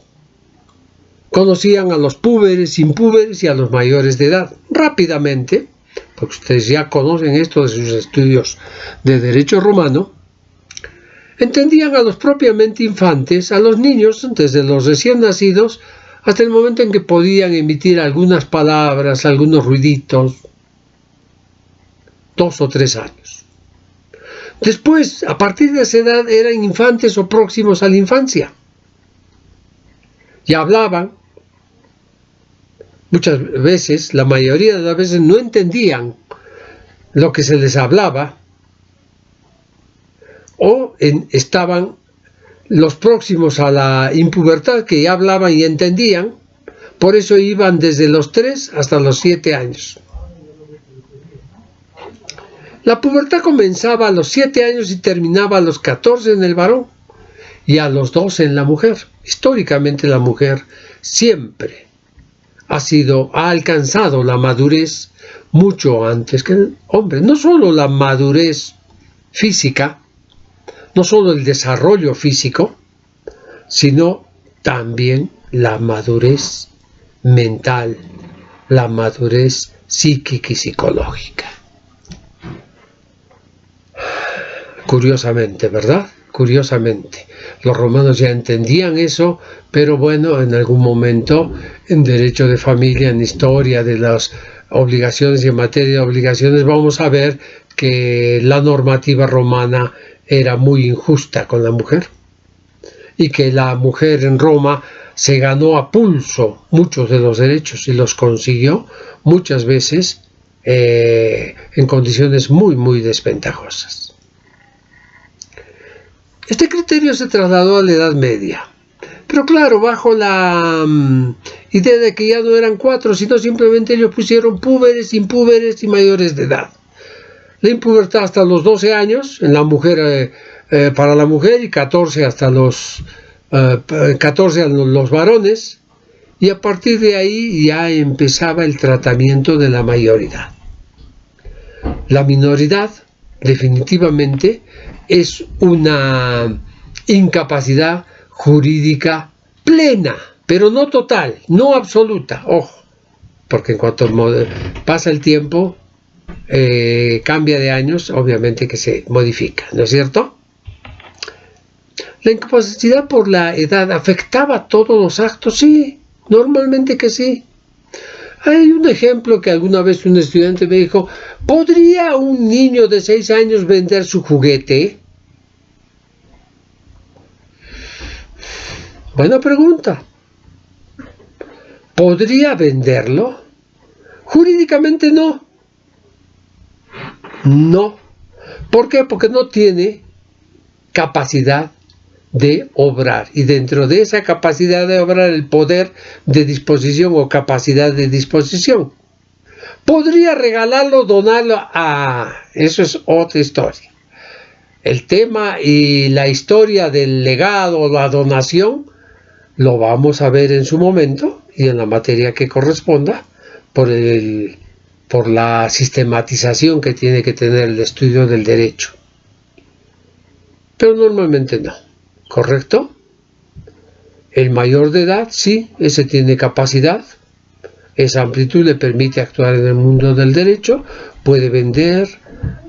conocían a los púberes, impúberes y a los mayores de edad. Rápidamente, porque ustedes ya conocen esto de sus estudios de derecho romano, entendían a los propiamente infantes, a los niños, desde los recién nacidos hasta el momento en que podían emitir algunas palabras, algunos ruiditos, 2 o 3 años. Después, a partir de esa edad, eran infantes o próximos a la infancia. Ya hablaban, muchas veces, la mayoría de las veces, no entendían lo que se les hablaba, o estaban los próximos a la impubertad, que ya hablaban y entendían, por eso iban desde los 3 hasta los 7 años. La pubertad comenzaba a los 7 años y terminaba a los 14 en el varón y a los 12 en la mujer. Históricamente la mujer siempre ha alcanzado la madurez mucho antes que el hombre. No solo la madurez física, no solo el desarrollo físico, sino también la madurez mental, la madurez psíquica y psicológica. Curiosamente, ¿verdad? Curiosamente. Los romanos ya entendían eso, pero bueno, en algún momento, en derecho de familia, en historia de las obligaciones y en materia de obligaciones, vamos a ver que la normativa romana era muy injusta con la mujer y que la mujer en Roma se ganó a pulso muchos de los derechos y los consiguió muchas veces en condiciones muy, muy desventajosas. Este criterio se trasladó a la Edad Media, pero claro, bajo la idea de que ya no eran 4, sino simplemente ellos pusieron púberes, impúberes y mayores de edad. La impubertad hasta los 12 años en la mujer, para la mujer, y 14 hasta los 14 a los varones, y a partir de ahí ya empezaba el tratamiento de la mayoridad. La minoridad definitivamente es una incapacidad jurídica plena, pero no total, no absoluta, ojo, porque en cuanto pasa el tiempo, cambia de años, obviamente que se modifica, ¿no es cierto? ¿La incapacidad por la edad afectaba todos los actos? Sí, normalmente que sí. Hay un ejemplo que alguna vez un estudiante me dijo: ¿podría un niño de 6 años vender su juguete? Buena pregunta. ¿Podría venderlo? Jurídicamente no. No. ¿Por qué? Porque no tiene capacidad de obrar, y dentro de esa capacidad de obrar, el poder de disposición o capacidad de disposición. ¿Podría regalarlo, donarlo? Eso es otra historia. El tema y la historia del legado o la donación lo vamos a ver en su momento y en la materia que corresponda, por la sistematización que tiene que tener el estudio del derecho. Pero normalmente no. ¿Correcto? El mayor de edad, sí, ese tiene capacidad, esa amplitud le permite actuar en el mundo del derecho, puede vender,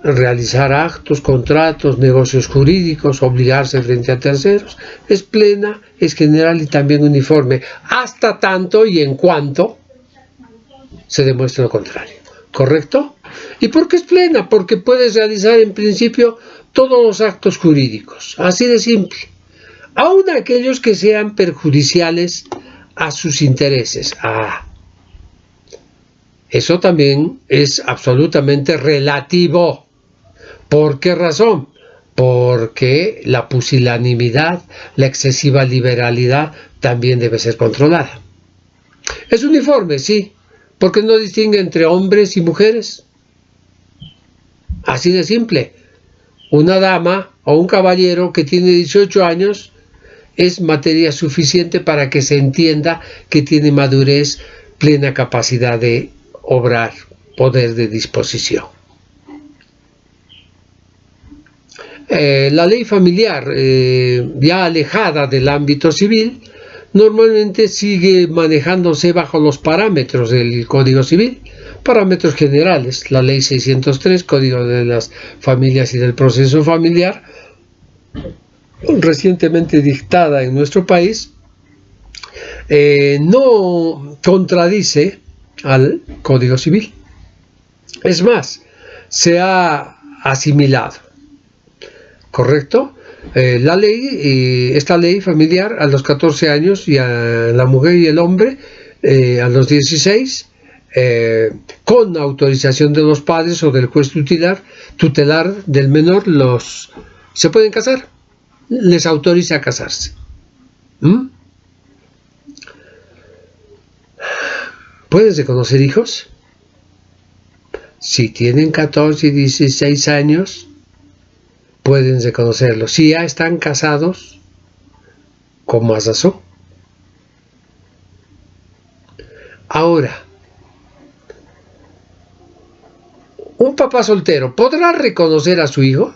realizar actos, contratos, negocios jurídicos, obligarse frente a terceros, es plena, es general y también uniforme, hasta tanto y en cuanto se demuestre lo contrario. ¿Correcto? ¿Y por qué es plena? Porque puedes realizar en principio todos los actos jurídicos, así de simple. Aun aquellos que sean perjudiciales a sus intereses. Eso también es absolutamente relativo. ¿Por qué razón? Porque la pusilanimidad, la excesiva liberalidad también debe ser controlada. ¿Es uniforme? Sí, porque no distingue entre hombres y mujeres. Así de simple. Una dama o un caballero que tiene 18 años es materia suficiente para que se entienda que tiene madurez, plena capacidad de obrar, poder de disposición. La ley familiar, ya alejada del ámbito civil, normalmente sigue manejándose bajo los parámetros del Código Civil, parámetros generales. La ley 603, Código de las Familias y del Proceso Familiar, recientemente dictada en nuestro país, no contradice al Código Civil. Es más, se ha asimilado. ¿Correcto? Esta ley familiar, a los 14 años, y a la mujer y el hombre a los 16, con autorización de los padres o del juez tutelar del menor, se pueden casar, les autoriza a casarse. ¿Puedes reconocer hijos? Si tienen 14 y 16 años, pueden reconocerlos. Si ya están casados, con más razón. Ahora, ¿un papá soltero podrá reconocer a su hijo?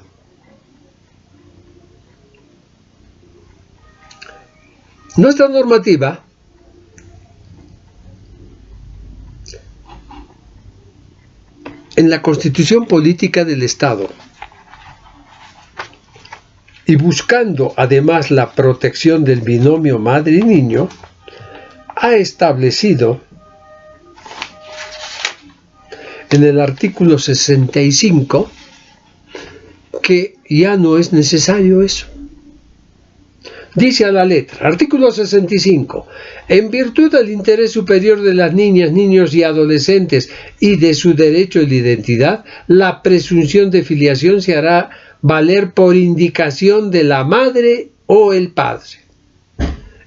Nuestra normativa en la Constitución Política del Estado, y buscando además la protección del binomio madre y niño, ha establecido en el artículo 65 que ya no es necesario eso. Dice a la letra, artículo 65, en virtud del interés superior de las niñas, niños y adolescentes y de su derecho a la identidad, la presunción de filiación se hará valer por indicación de la madre o el padre.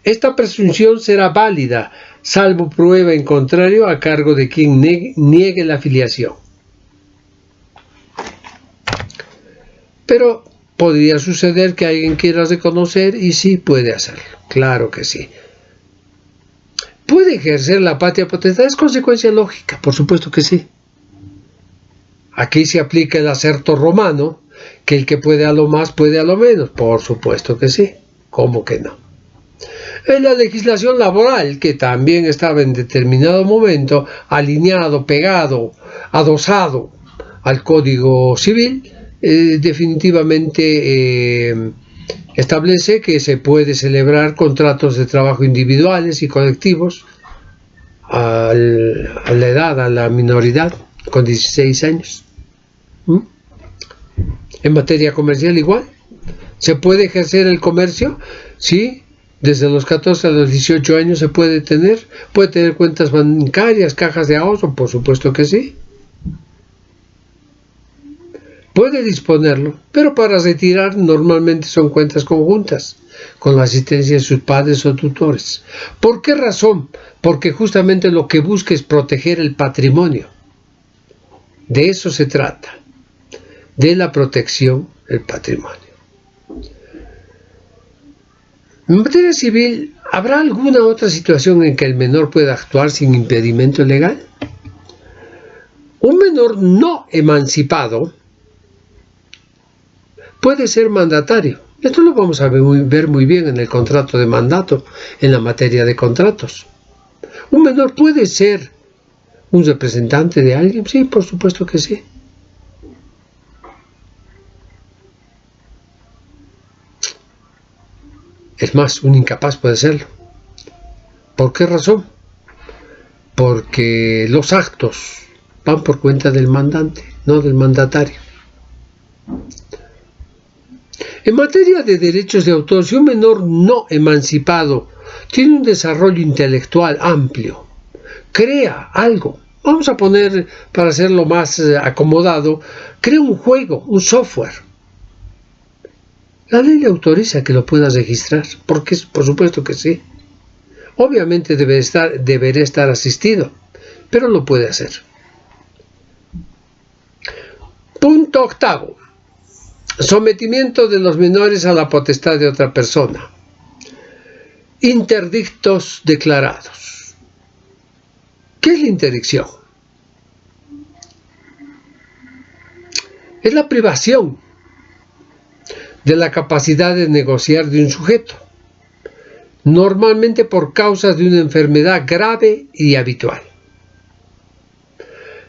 Esta presunción será válida, salvo prueba en contrario, a cargo de quien niegue la filiación. Pero podría suceder que alguien quiera reconocer y sí puede hacerlo, claro que sí. ¿Puede ejercer la patria potestad? Es consecuencia lógica, por supuesto que sí. Aquí se aplica el acerto romano, que el que puede a lo más puede a lo menos, por supuesto que sí, ¿cómo que no? En la legislación laboral, que también estaba en determinado momento alineado, pegado, adosado al Código Civil, definitivamente establece que se puede celebrar contratos de trabajo individuales y colectivos a la edad, a la minoridad, con 16 años. En materia comercial igual, ¿se puede ejercer el comercio? Sí, desde los 14 a los 18 años se puede tener cuentas bancarias, cajas de ahorro, por supuesto que sí. Puede disponerlo, pero para retirar normalmente son cuentas conjuntas, con la asistencia de sus padres o tutores. ¿Por qué razón? Porque justamente lo que busca es proteger el patrimonio. De eso se trata, de la protección del patrimonio. En materia civil, ¿habrá alguna otra situación en que el menor pueda actuar sin impedimento legal? Un menor no emancipado puede ser mandatario. Esto lo vamos a ver muy bien en el contrato de mandato, en la materia de contratos. ¿Un menor puede ser un representante de alguien? Sí, por supuesto que sí. Es más, un incapaz puede serlo. ¿Por qué razón? Porque los actos van por cuenta del mandante, no del mandatario. En materia de derechos de autor, si un menor no emancipado tiene un desarrollo intelectual amplio, crea algo, vamos a poner, para hacerlo más acomodado, crea un juego, un software. La ley le autoriza que lo pueda registrar, porque por supuesto que sí. Obviamente deberá estar asistido, pero lo puede hacer. Punto octavo. Sometimiento de los menores a la potestad de otra persona. Interdictos declarados. ¿Qué es la interdicción? Es la privación de la capacidad de negociar de un sujeto, normalmente por causas de una enfermedad grave y habitual.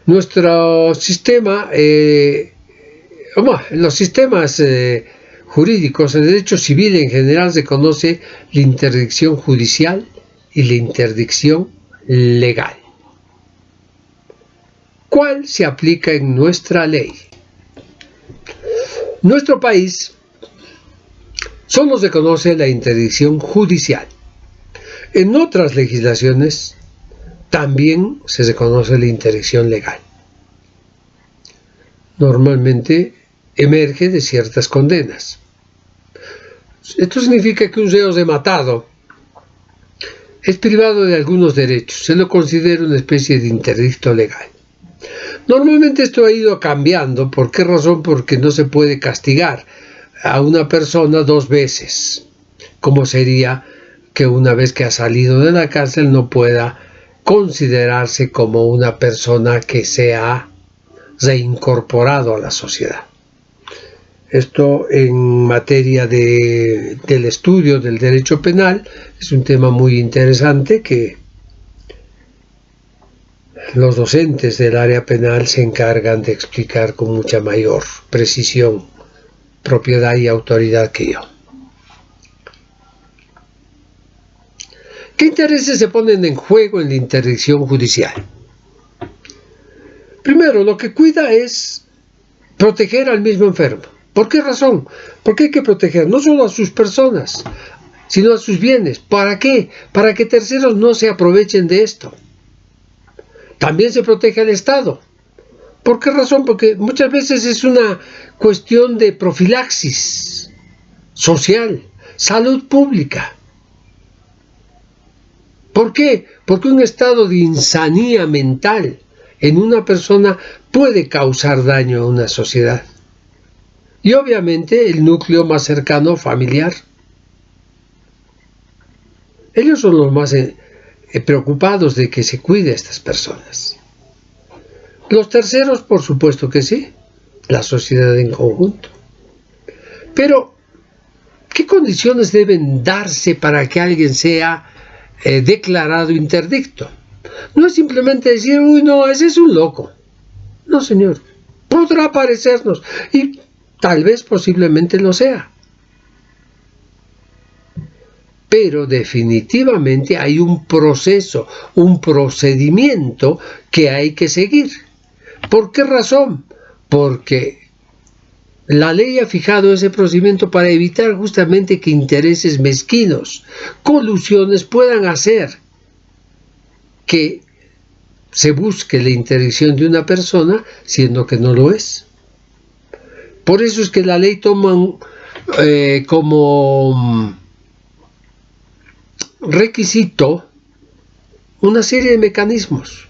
Nuestro sistema, los sistemas jurídicos, el derecho civil en general se conoce la interdicción judicial y la interdicción legal. ¿Cuál se aplica en nuestra ley? Nuestro país solo se conoce la interdicción judicial. En otras legislaciones también se reconoce la interdicción legal. Normalmente emerge de ciertas condenas. Esto significa que un reo rematado es privado de algunos derechos. Se lo considera una especie de interdicto legal. Normalmente esto ha ido cambiando. ¿Por qué razón? Porque no se puede castigar a una persona 2 veces, como sería que una vez que ha salido de la cárcel no pueda considerarse como una persona que se ha reincorporado a la sociedad. Esto en materia del estudio del derecho penal es un tema muy interesante que los docentes del área penal se encargan de explicar con mucha mayor precisión, propiedad y autoridad que yo. ¿Qué intereses se ponen en juego en la interdicción judicial? Primero, lo que cuida es proteger al mismo enfermo. ¿Por qué razón? Porque hay que proteger no solo a sus personas, sino a sus bienes. ¿Para qué? Para que terceros no se aprovechen de esto. También se protege al Estado. ¿Por qué razón? Porque muchas veces es una cuestión de profilaxis social, salud pública. ¿Por qué? Porque un estado de insanía mental en una persona puede causar daño a una sociedad. Y obviamente el núcleo más cercano, familiar. Ellos son los más preocupados de que se cuide a estas personas. Los terceros, por supuesto que sí, la sociedad en conjunto. Pero, ¿qué condiciones deben darse para que alguien sea declarado interdicto? No es simplemente decir, uy, no, ese es un loco. No, señor, podrá parecernos, y tal vez posiblemente lo sea. Pero definitivamente hay un proceso, un procedimiento que hay que seguir. ¿Por qué razón? Porque la ley ha fijado ese procedimiento para evitar justamente que intereses mezquinos, colusiones puedan hacer que se busque la interdicción de una persona siendo que no lo es. Por eso es que la ley toma como requisito una serie de mecanismos.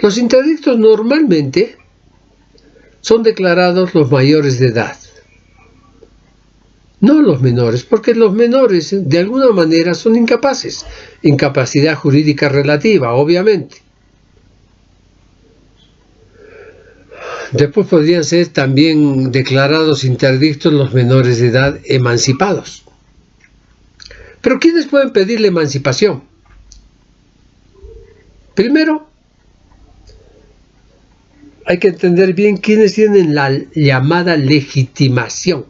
Los interdictos normalmente son declarados los mayores de edad, no los menores, porque los menores de alguna manera son incapaces, incapacidad jurídica relativa, obviamente. Después podrían ser también declarados interdictos los menores de edad emancipados. Pero ¿quiénes pueden pedir la emancipación? Primero, hay que entender bien quiénes tienen la llamada legitimación.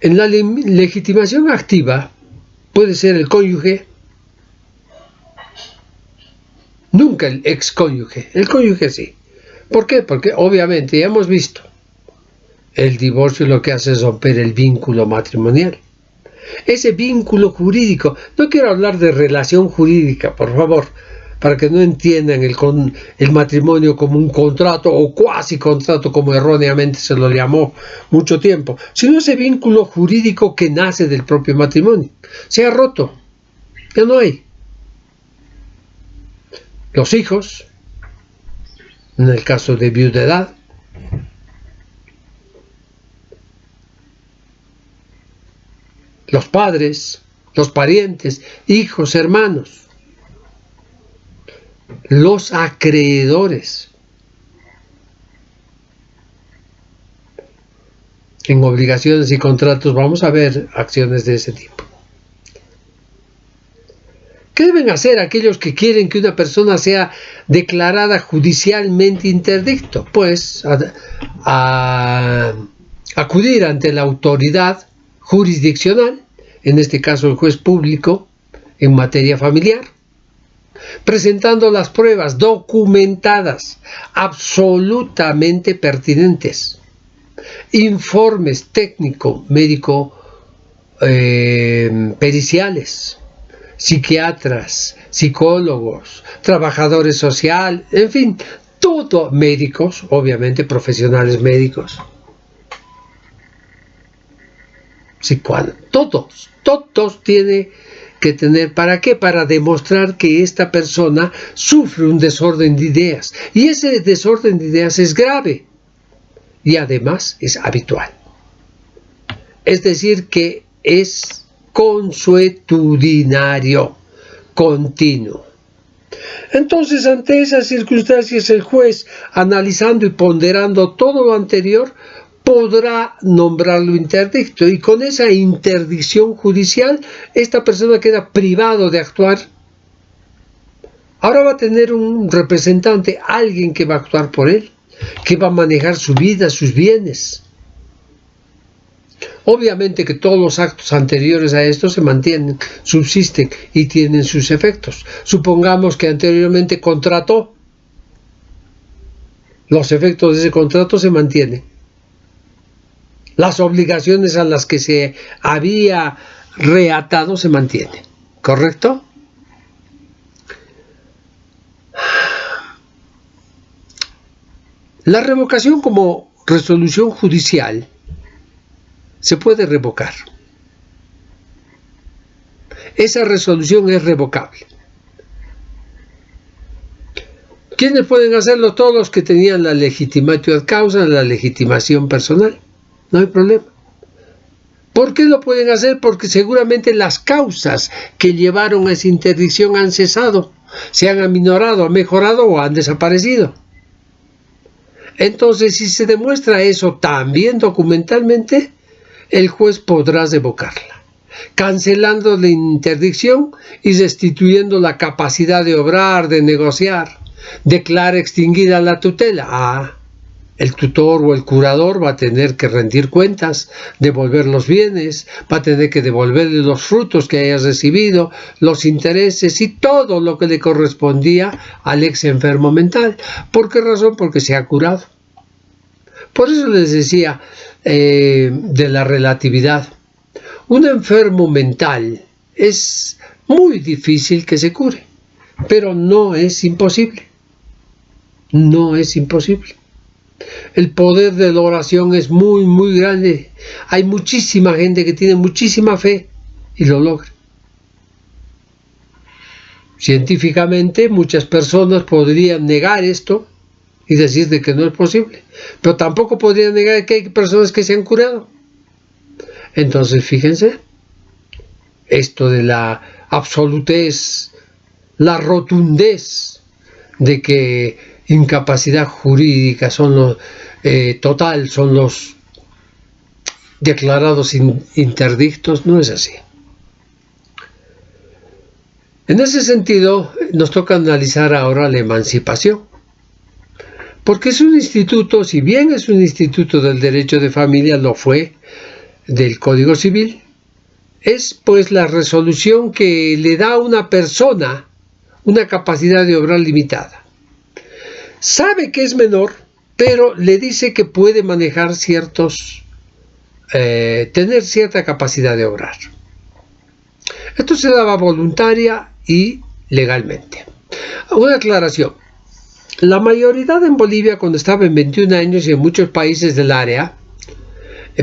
En la legitimación activa puede ser el cónyuge, nunca el excónyuge, el cónyuge sí. ¿Por qué? Porque obviamente ya hemos visto, el divorcio lo que hace es romper el vínculo matrimonial. Ese vínculo jurídico, no quiero hablar de relación jurídica, por favor, para que no entiendan el matrimonio como un contrato o cuasi contrato, como erróneamente se lo llamó mucho tiempo, sino ese vínculo jurídico que nace del propio matrimonio. Se ha roto, ya no hay. Los hijos, en el caso de viudedad, los padres, los parientes, hijos, hermanos, los acreedores. En obligaciones y contratos vamos a ver acciones de ese tipo. ¿Qué deben hacer aquellos que quieren que una persona sea declarada judicialmente interdicto? Pues acudir ante la autoridad jurisdiccional, en este caso el juez público en materia familiar, presentando las pruebas documentadas, absolutamente pertinentes, informes técnico-médico periciales, psiquiatras, psicólogos, trabajadores sociales, en fin, todo, médicos, obviamente profesionales médicos. Todos tienen que tener, ¿para qué? Para demostrar que esta persona sufre un desorden de ideas. Y ese desorden de ideas es grave y además es habitual. Es decir, que es consuetudinario, continuo. Entonces, ante esas circunstancias, el juez, analizando y ponderando todo lo anterior, podrá nombrarlo interdicto, y con esa interdicción judicial, esta persona queda privado de actuar. Ahora va a tener un representante, alguien que va a actuar por él, que va a manejar su vida, sus bienes. Obviamente que todos los actos anteriores a esto se mantienen, subsisten y tienen sus efectos. Supongamos que anteriormente contrató, los efectos de ese contrato se mantienen. Las obligaciones a las que se había reatado se mantienen, ¿correcto? La revocación como resolución judicial se puede revocar. Esa resolución es revocable. ¿Quiénes pueden hacerlo? Todos los que tenían la legitimatio ad causa, la legitimación personal. No hay problema. ¿Por qué lo pueden hacer? Porque seguramente las causas que llevaron a esa interdicción han cesado, se han aminorado, han mejorado o han desaparecido. Entonces, si se demuestra eso también documentalmente, el juez podrá revocarla, cancelando la interdicción y restituyendo la capacidad de obrar, de negociar. Declara extinguida la tutela. El tutor o el curador va a tener que rendir cuentas, devolver los bienes, va a tener que devolverle los frutos que haya recibido, los intereses y todo lo que le correspondía al ex enfermo mental. ¿Por qué razón? Porque se ha curado. Por eso les decía de la relatividad. Un enfermo mental es muy difícil que se cure, pero no es imposible. No es imposible. El poder de la oración es muy, muy grande. Hay muchísima gente que tiene muchísima fe y lo logra. Científicamente, muchas personas podrían negar esto y decir de que no es posible, pero tampoco podrían negar que hay personas que se han curado. Entonces, fíjense, esto de la absolutez, la rotundez de que incapacidad jurídica son los total, son los declarados interdictos, no es así. En ese sentido, nos toca analizar ahora la emancipación, porque es un instituto, si bien es un instituto del derecho de familia, lo fue del Código Civil, es pues la resolución que le da a una persona una capacidad de obrar limitada. Sabe que es menor, pero le dice que puede manejar tener cierta capacidad de obrar. Esto se daba voluntaria y legalmente. Una aclaración. La mayoridad en Bolivia, cuando estaba en 21 años y en muchos países del área,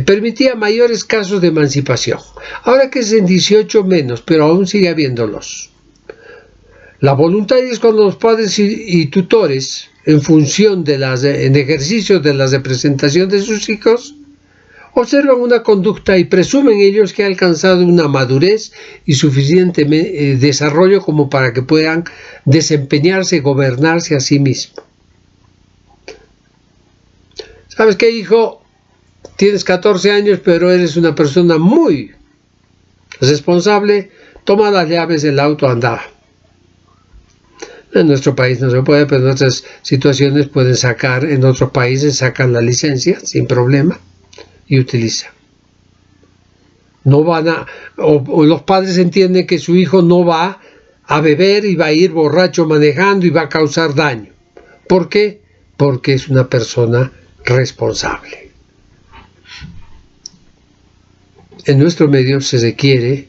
permitía mayores casos de emancipación. Ahora que es en 18 menos, pero aún sigue habiéndolos. La voluntaria es cuando los padres y tutores, en ejercicio de la representación de sus hijos, observan una conducta y presumen ellos que ha alcanzado una madurez y suficiente desarrollo como para que puedan desempeñarse y gobernarse a sí mismos. ¿Sabes qué, hijo? Tienes 14 años, pero eres una persona muy responsable. Toma las llaves del auto, anda. En nuestro país no se puede, pero en otras situaciones pueden sacar, en otros países sacan la licencia sin problema y utilizan. No o los padres entienden que su hijo no va a beber y va a ir borracho manejando y va a causar daño. ¿Por qué? Porque es una persona responsable. en nuestro medio se requiere,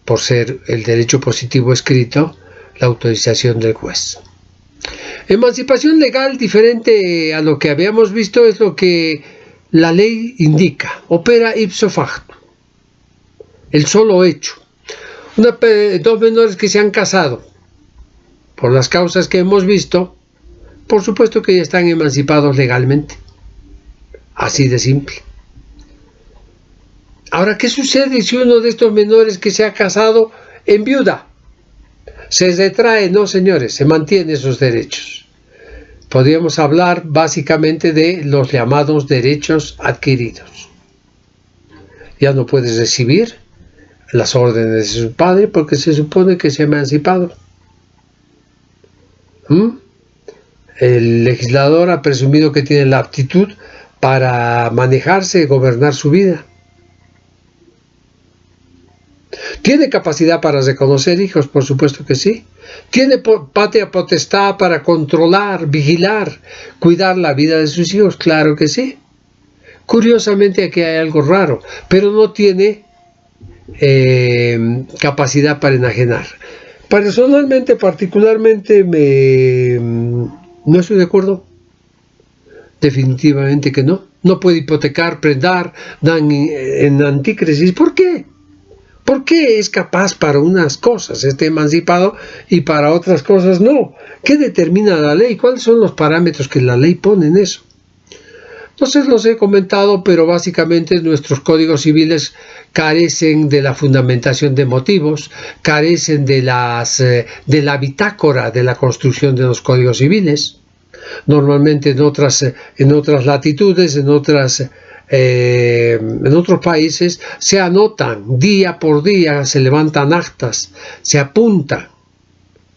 por ser el derecho positivo escrito, la autorización del juez. Emancipación legal diferente a lo que habíamos visto es lo que la ley indica, opera ipso facto, el solo hecho. Dos menores que se han casado, por las causas que hemos visto, por supuesto que ya están emancipados legalmente, así de simple. Ahora, ¿qué sucede si uno de estos menores que se ha casado enviuda? Se retrae, no señores, se mantienen esos derechos. Podríamos hablar básicamente de los llamados derechos adquiridos. Ya no puedes recibir las órdenes de su padre porque se supone que se ha emancipado. El legislador ha presumido que tiene la aptitud para manejarse y gobernar su vida. ¿Tiene capacidad para reconocer hijos? Por supuesto que sí. ¿Tiene patria potestad para controlar, vigilar, cuidar la vida de sus hijos? Claro que sí. Curiosamente aquí hay algo raro, pero no tiene capacidad para enajenar. Personalmente, particularmente, no estoy de acuerdo. Definitivamente que no. No puede hipotecar, prendar, dan en antícresis. ¿Por qué? ¿Por qué es capaz para unas cosas, esté emancipado, y para otras cosas no? ¿Qué determina la ley? ¿Cuáles son los parámetros que la ley pone en eso? Entonces los he comentado, pero básicamente nuestros códigos civiles carecen de la fundamentación de motivos, carecen de la bitácora de la construcción de los códigos civiles. Normalmente en otras latitudes, en otros países se anotan día por día, se levantan actas, se apuntan.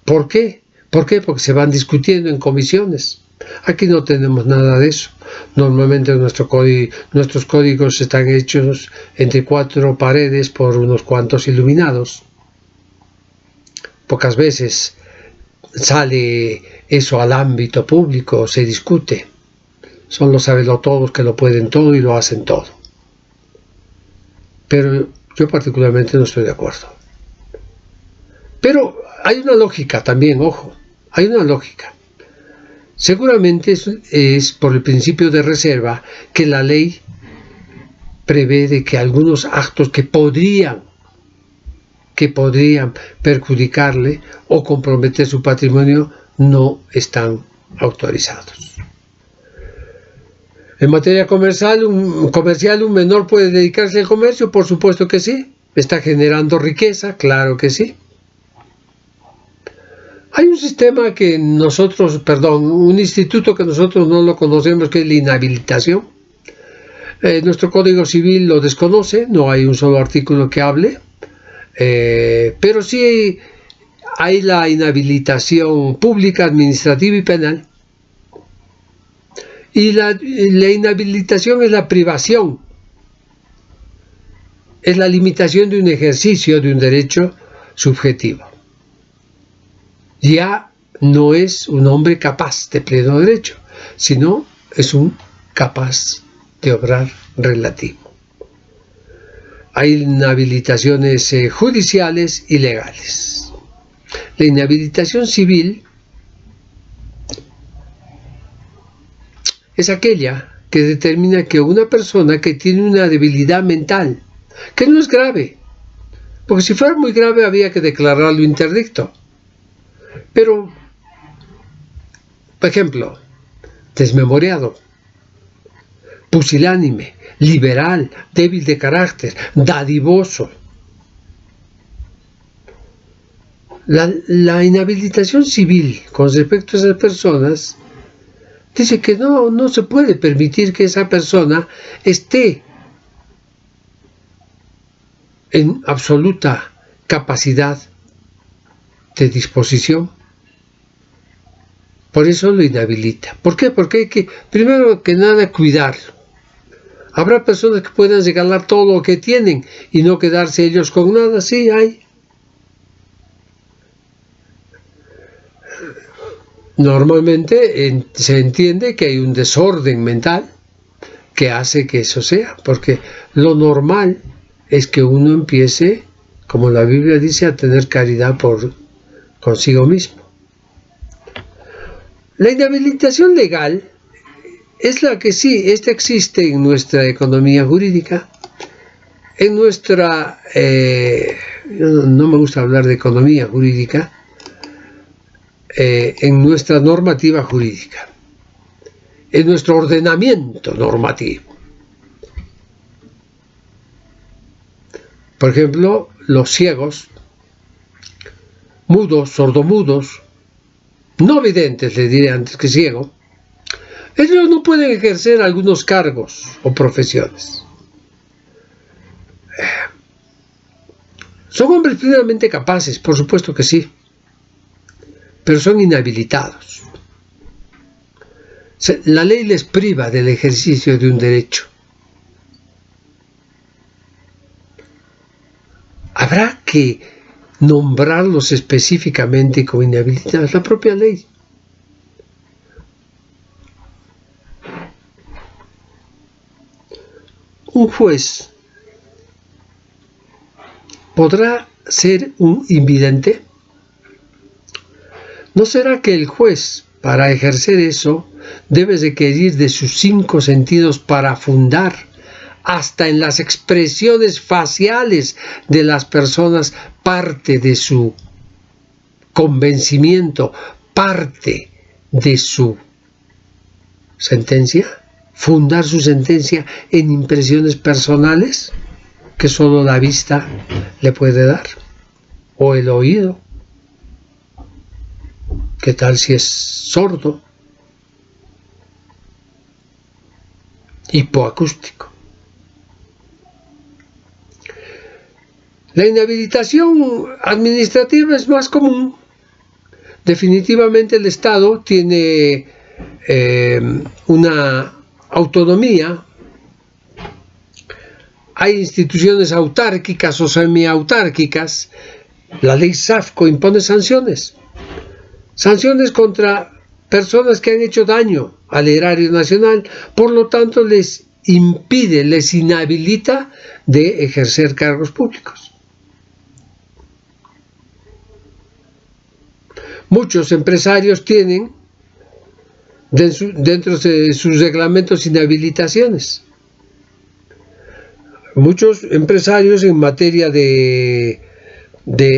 ¿Por qué? ¿Por qué? Porque se van discutiendo en comisiones. Aquí no tenemos nada de eso. Normalmente nuestros códigos están hechos entre cuatro paredes por unos cuantos iluminados. Pocas veces sale eso al ámbito público, se discute. Son los sabelotodos que lo pueden todo y lo hacen todo. Pero yo particularmente no estoy de acuerdo. Pero hay una lógica también, ojo, hay una lógica. Seguramente es por el principio de reserva que la ley prevé de que algunos actos que podrían perjudicarle o comprometer su patrimonio no están autorizados. En materia comercial, un menor puede dedicarse al comercio, por supuesto que sí. ¿Está generando riqueza? Claro que sí. Hay un sistema que un instituto que nosotros no lo conocemos, que es la inhabilitación. Nuestro Código Civil lo desconoce, no hay un solo artículo que hable, pero sí hay la inhabilitación pública, administrativa y penal. Y la inhabilitación es la privación, es la limitación de un ejercicio de un derecho subjetivo. Ya no es un hombre capaz de pleno derecho, sino es un capaz de obrar relativo. Hay inhabilitaciones judiciales y legales. La inhabilitación civil es aquella que determina que una persona que tiene una debilidad mental, que no es grave, porque si fuera muy grave había que declararlo interdicto. Pero, por ejemplo, desmemoriado, pusilánime, liberal, débil de carácter, dadivoso. La inhabilitación civil con respecto a esas personas dice que no se puede permitir que esa persona esté en absoluta capacidad de disposición. Por eso lo inhabilita. ¿Por qué? Porque hay que, primero que nada, cuidarlo. Habrá personas que puedan regalar todo lo que tienen y no quedarse ellos con nada. Sí, hay. Normalmente se entiende que hay un desorden mental, que hace que eso sea, porque lo normal es que uno empiece, como la Biblia dice, a tener caridad por consigo mismo. La inhabilitación legal es la que sí, esta existe en nuestra economía jurídica, en nuestra, no me gusta hablar de economía jurídica, en nuestra normativa jurídica, en nuestro ordenamiento normativo. Por ejemplo, los ciegos, mudos, sordomudos, no videntes, le diré antes que ciego, ellos no pueden ejercer algunos cargos o profesiones. Son hombres plenamente capaces, por supuesto que sí, pero son inhabilitados. La ley les priva del ejercicio de un derecho. Habrá que nombrarlos específicamente como inhabilitados, la propia ley. Un juez podrá ser un invidente. ¿No será que el juez, para ejercer eso, debe requerir de sus 5 sentidos para fundar, hasta en las expresiones faciales de las personas, parte de su convencimiento, parte de su sentencia? ¿Fundar su sentencia en impresiones personales que solo la vista le puede dar? ¿O el oído? ¿Qué tal si es sordo? Hipoacústico. La inhabilitación administrativa es más común. Definitivamente el Estado tiene una autonomía. Hay instituciones autárquicas o semiautárquicas. La ley SAFCO impone sanciones. Sanciones contra personas que han hecho daño al erario nacional. Por lo tanto, les impide, les inhabilita de ejercer cargos públicos. Muchos empresarios tienen dentro de sus reglamentos inhabilitaciones. Muchos empresarios en materia de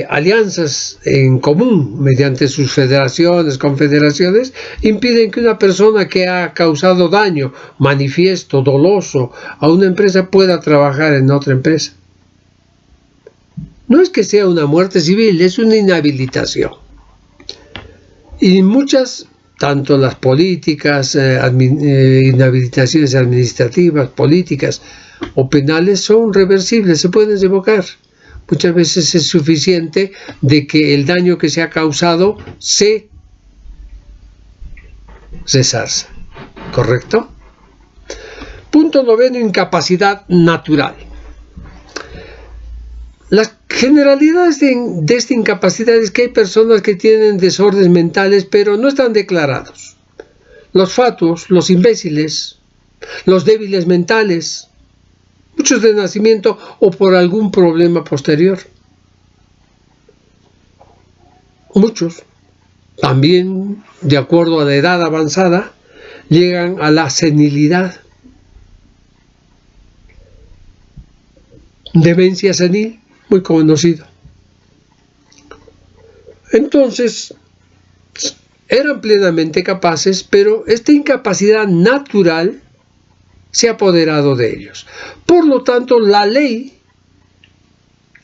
alianzas en común, mediante sus federaciones, confederaciones, impiden que una persona que ha causado daño manifiesto, doloso, a una empresa pueda trabajar en otra empresa. No es que sea una muerte civil, es una inhabilitación. Y muchas, tanto las políticas, inhabilitaciones administrativas, políticas o penales, son reversibles, se pueden revocar. Muchas veces es suficiente de que el daño que se ha causado se resarza. ¿Correcto? Punto 9, incapacidad natural. Las generalidades de esta incapacidad es que hay personas que tienen desórdenes mentales, pero no están declarados. Los fatuos, los imbéciles, los débiles mentales, muchos de nacimiento o por algún problema posterior. Muchos, también de acuerdo a la edad avanzada, llegan a la senilidad. Demencia senil, muy conocido. Entonces, eran plenamente capaces, pero esta incapacidad natural se ha apoderado de ellos. Por lo tanto, la ley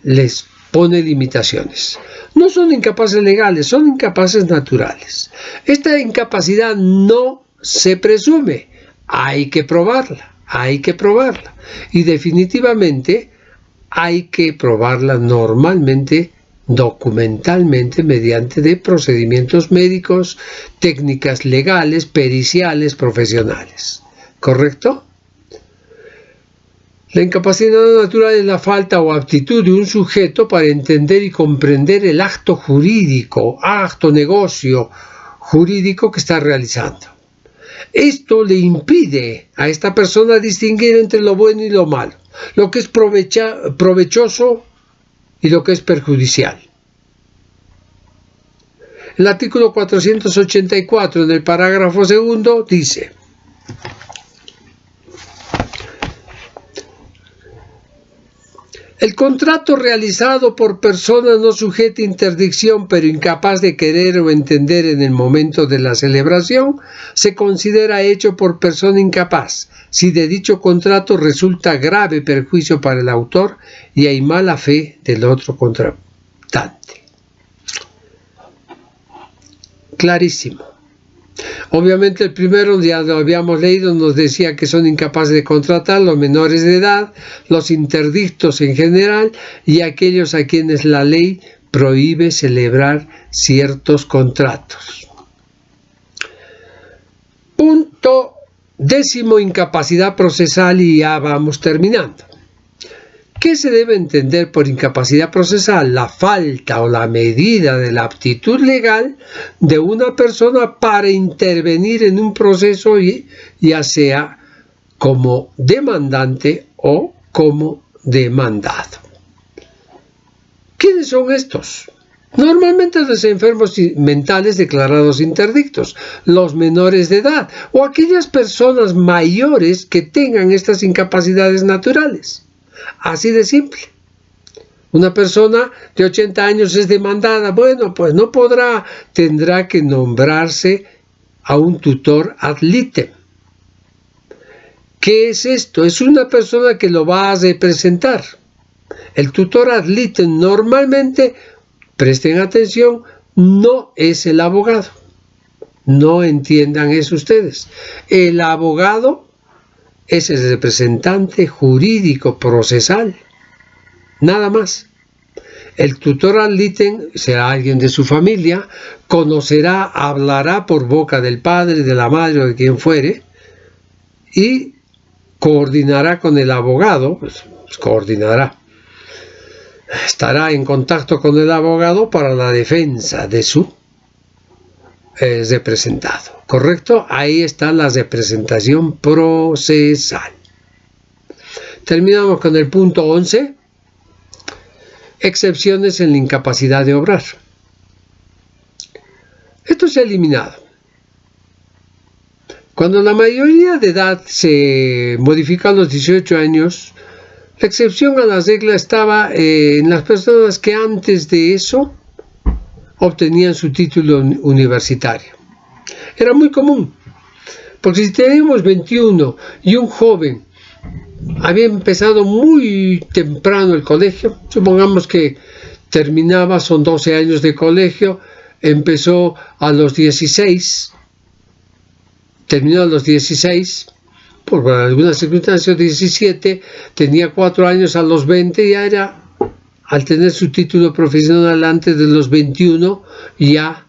les pone limitaciones. No son incapaces legales, son incapaces naturales. Esta incapacidad no se presume, hay que probarla. Y definitivamente hay que probarla normalmente, documentalmente, mediante de procedimientos médicos, técnicas legales, periciales, profesionales. ¿Correcto? La incapacidad natural es la falta o aptitud de un sujeto para entender y comprender el acto jurídico, negocio jurídico que está realizando. Esto le impide a esta persona distinguir entre lo bueno y lo malo, lo que es provechoso y lo que es perjudicial. El artículo 484 en el parágrafo segundo dice: el contrato realizado por persona no sujeta a interdicción pero incapaz de querer o entender en el momento de la celebración se considera hecho por persona incapaz si de dicho contrato resulta grave perjuicio para el autor y hay mala fe del otro contratante. Clarísimo. Obviamente el primero, ya lo habíamos leído, nos decía que son incapaces de contratar los menores de edad, los interdictos en general y aquellos a quienes la ley prohíbe celebrar ciertos contratos. Punto 10, incapacidad procesal, y ya vamos terminando. ¿Qué se debe entender por incapacidad procesal? La falta o la medida de la aptitud legal de una persona para intervenir en un proceso, ya sea como demandante o como demandado. ¿Quiénes son estos? Normalmente los enfermos mentales declarados interdictos, los menores de edad o aquellas personas mayores que tengan estas incapacidades naturales. Así de simple. Una persona de 80 años es demandada, bueno, pues no podrá, tendrá que nombrarse a un tutor ad litem. ¿Qué es esto? Es una persona que lo va a representar. El tutor ad litem normalmente, presten atención, no es el abogado. No entiendan eso ustedes. El abogado es el representante jurídico procesal, nada más. El tutor ad litem será alguien de su familia, conocerá, hablará por boca del padre, de la madre o de quien fuere, y coordinará con el abogado, pues coordinará. Estará en contacto con el abogado para la defensa de su representado. ¿Correcto? Ahí está la representación procesal. Terminamos con el punto 11. Excepciones en la incapacidad de obrar. Esto se ha eliminado. Cuando la mayoría de edad se modifica a los 18 años, la excepción a la regla estaba en las personas que antes de eso obtenían su título universitario. Era muy común, porque si tenemos 21 y un joven había empezado muy temprano el colegio, supongamos que terminaba, son 12 años de colegio, empezó a los 16, terminó a los 16, por algunas circunstancias 17, tenía 4 años a los 20, ya era, al tener su título profesional antes de los 21, ya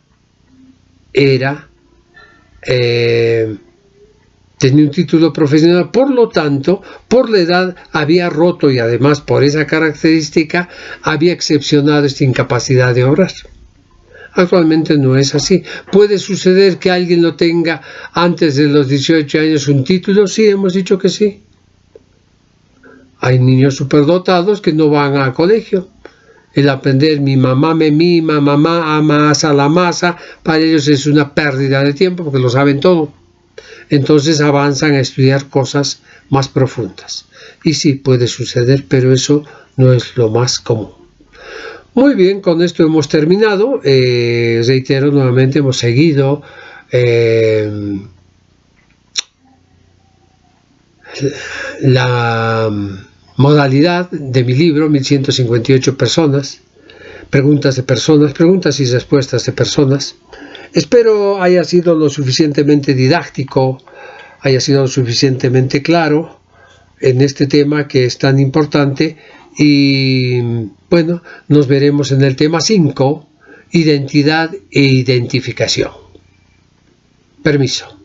era, tenía un título profesional, por lo tanto, por la edad había roto y además por esa característica había excepcionado esta incapacidad de obrar. Actualmente no es así. ¿Puede suceder que alguien lo tenga antes de los 18 años un título? Sí, hemos dicho que sí. Hay niños superdotados que no van a colegio. El aprender mi mamá me mima, mamá amasa la masa, para ellos es una pérdida de tiempo porque lo saben todo. Entonces avanzan a estudiar cosas más profundas. Y sí, puede suceder, pero eso no es lo más común. Muy bien, con esto hemos terminado. Reitero nuevamente, hemos seguido la modalidad de mi libro, 1158 personas, preguntas y respuestas de personas. Espero haya sido lo suficientemente didáctico, haya sido lo suficientemente claro en este tema que es tan importante. Y bueno, nos veremos en el tema 5, identidad e identificación. Permiso.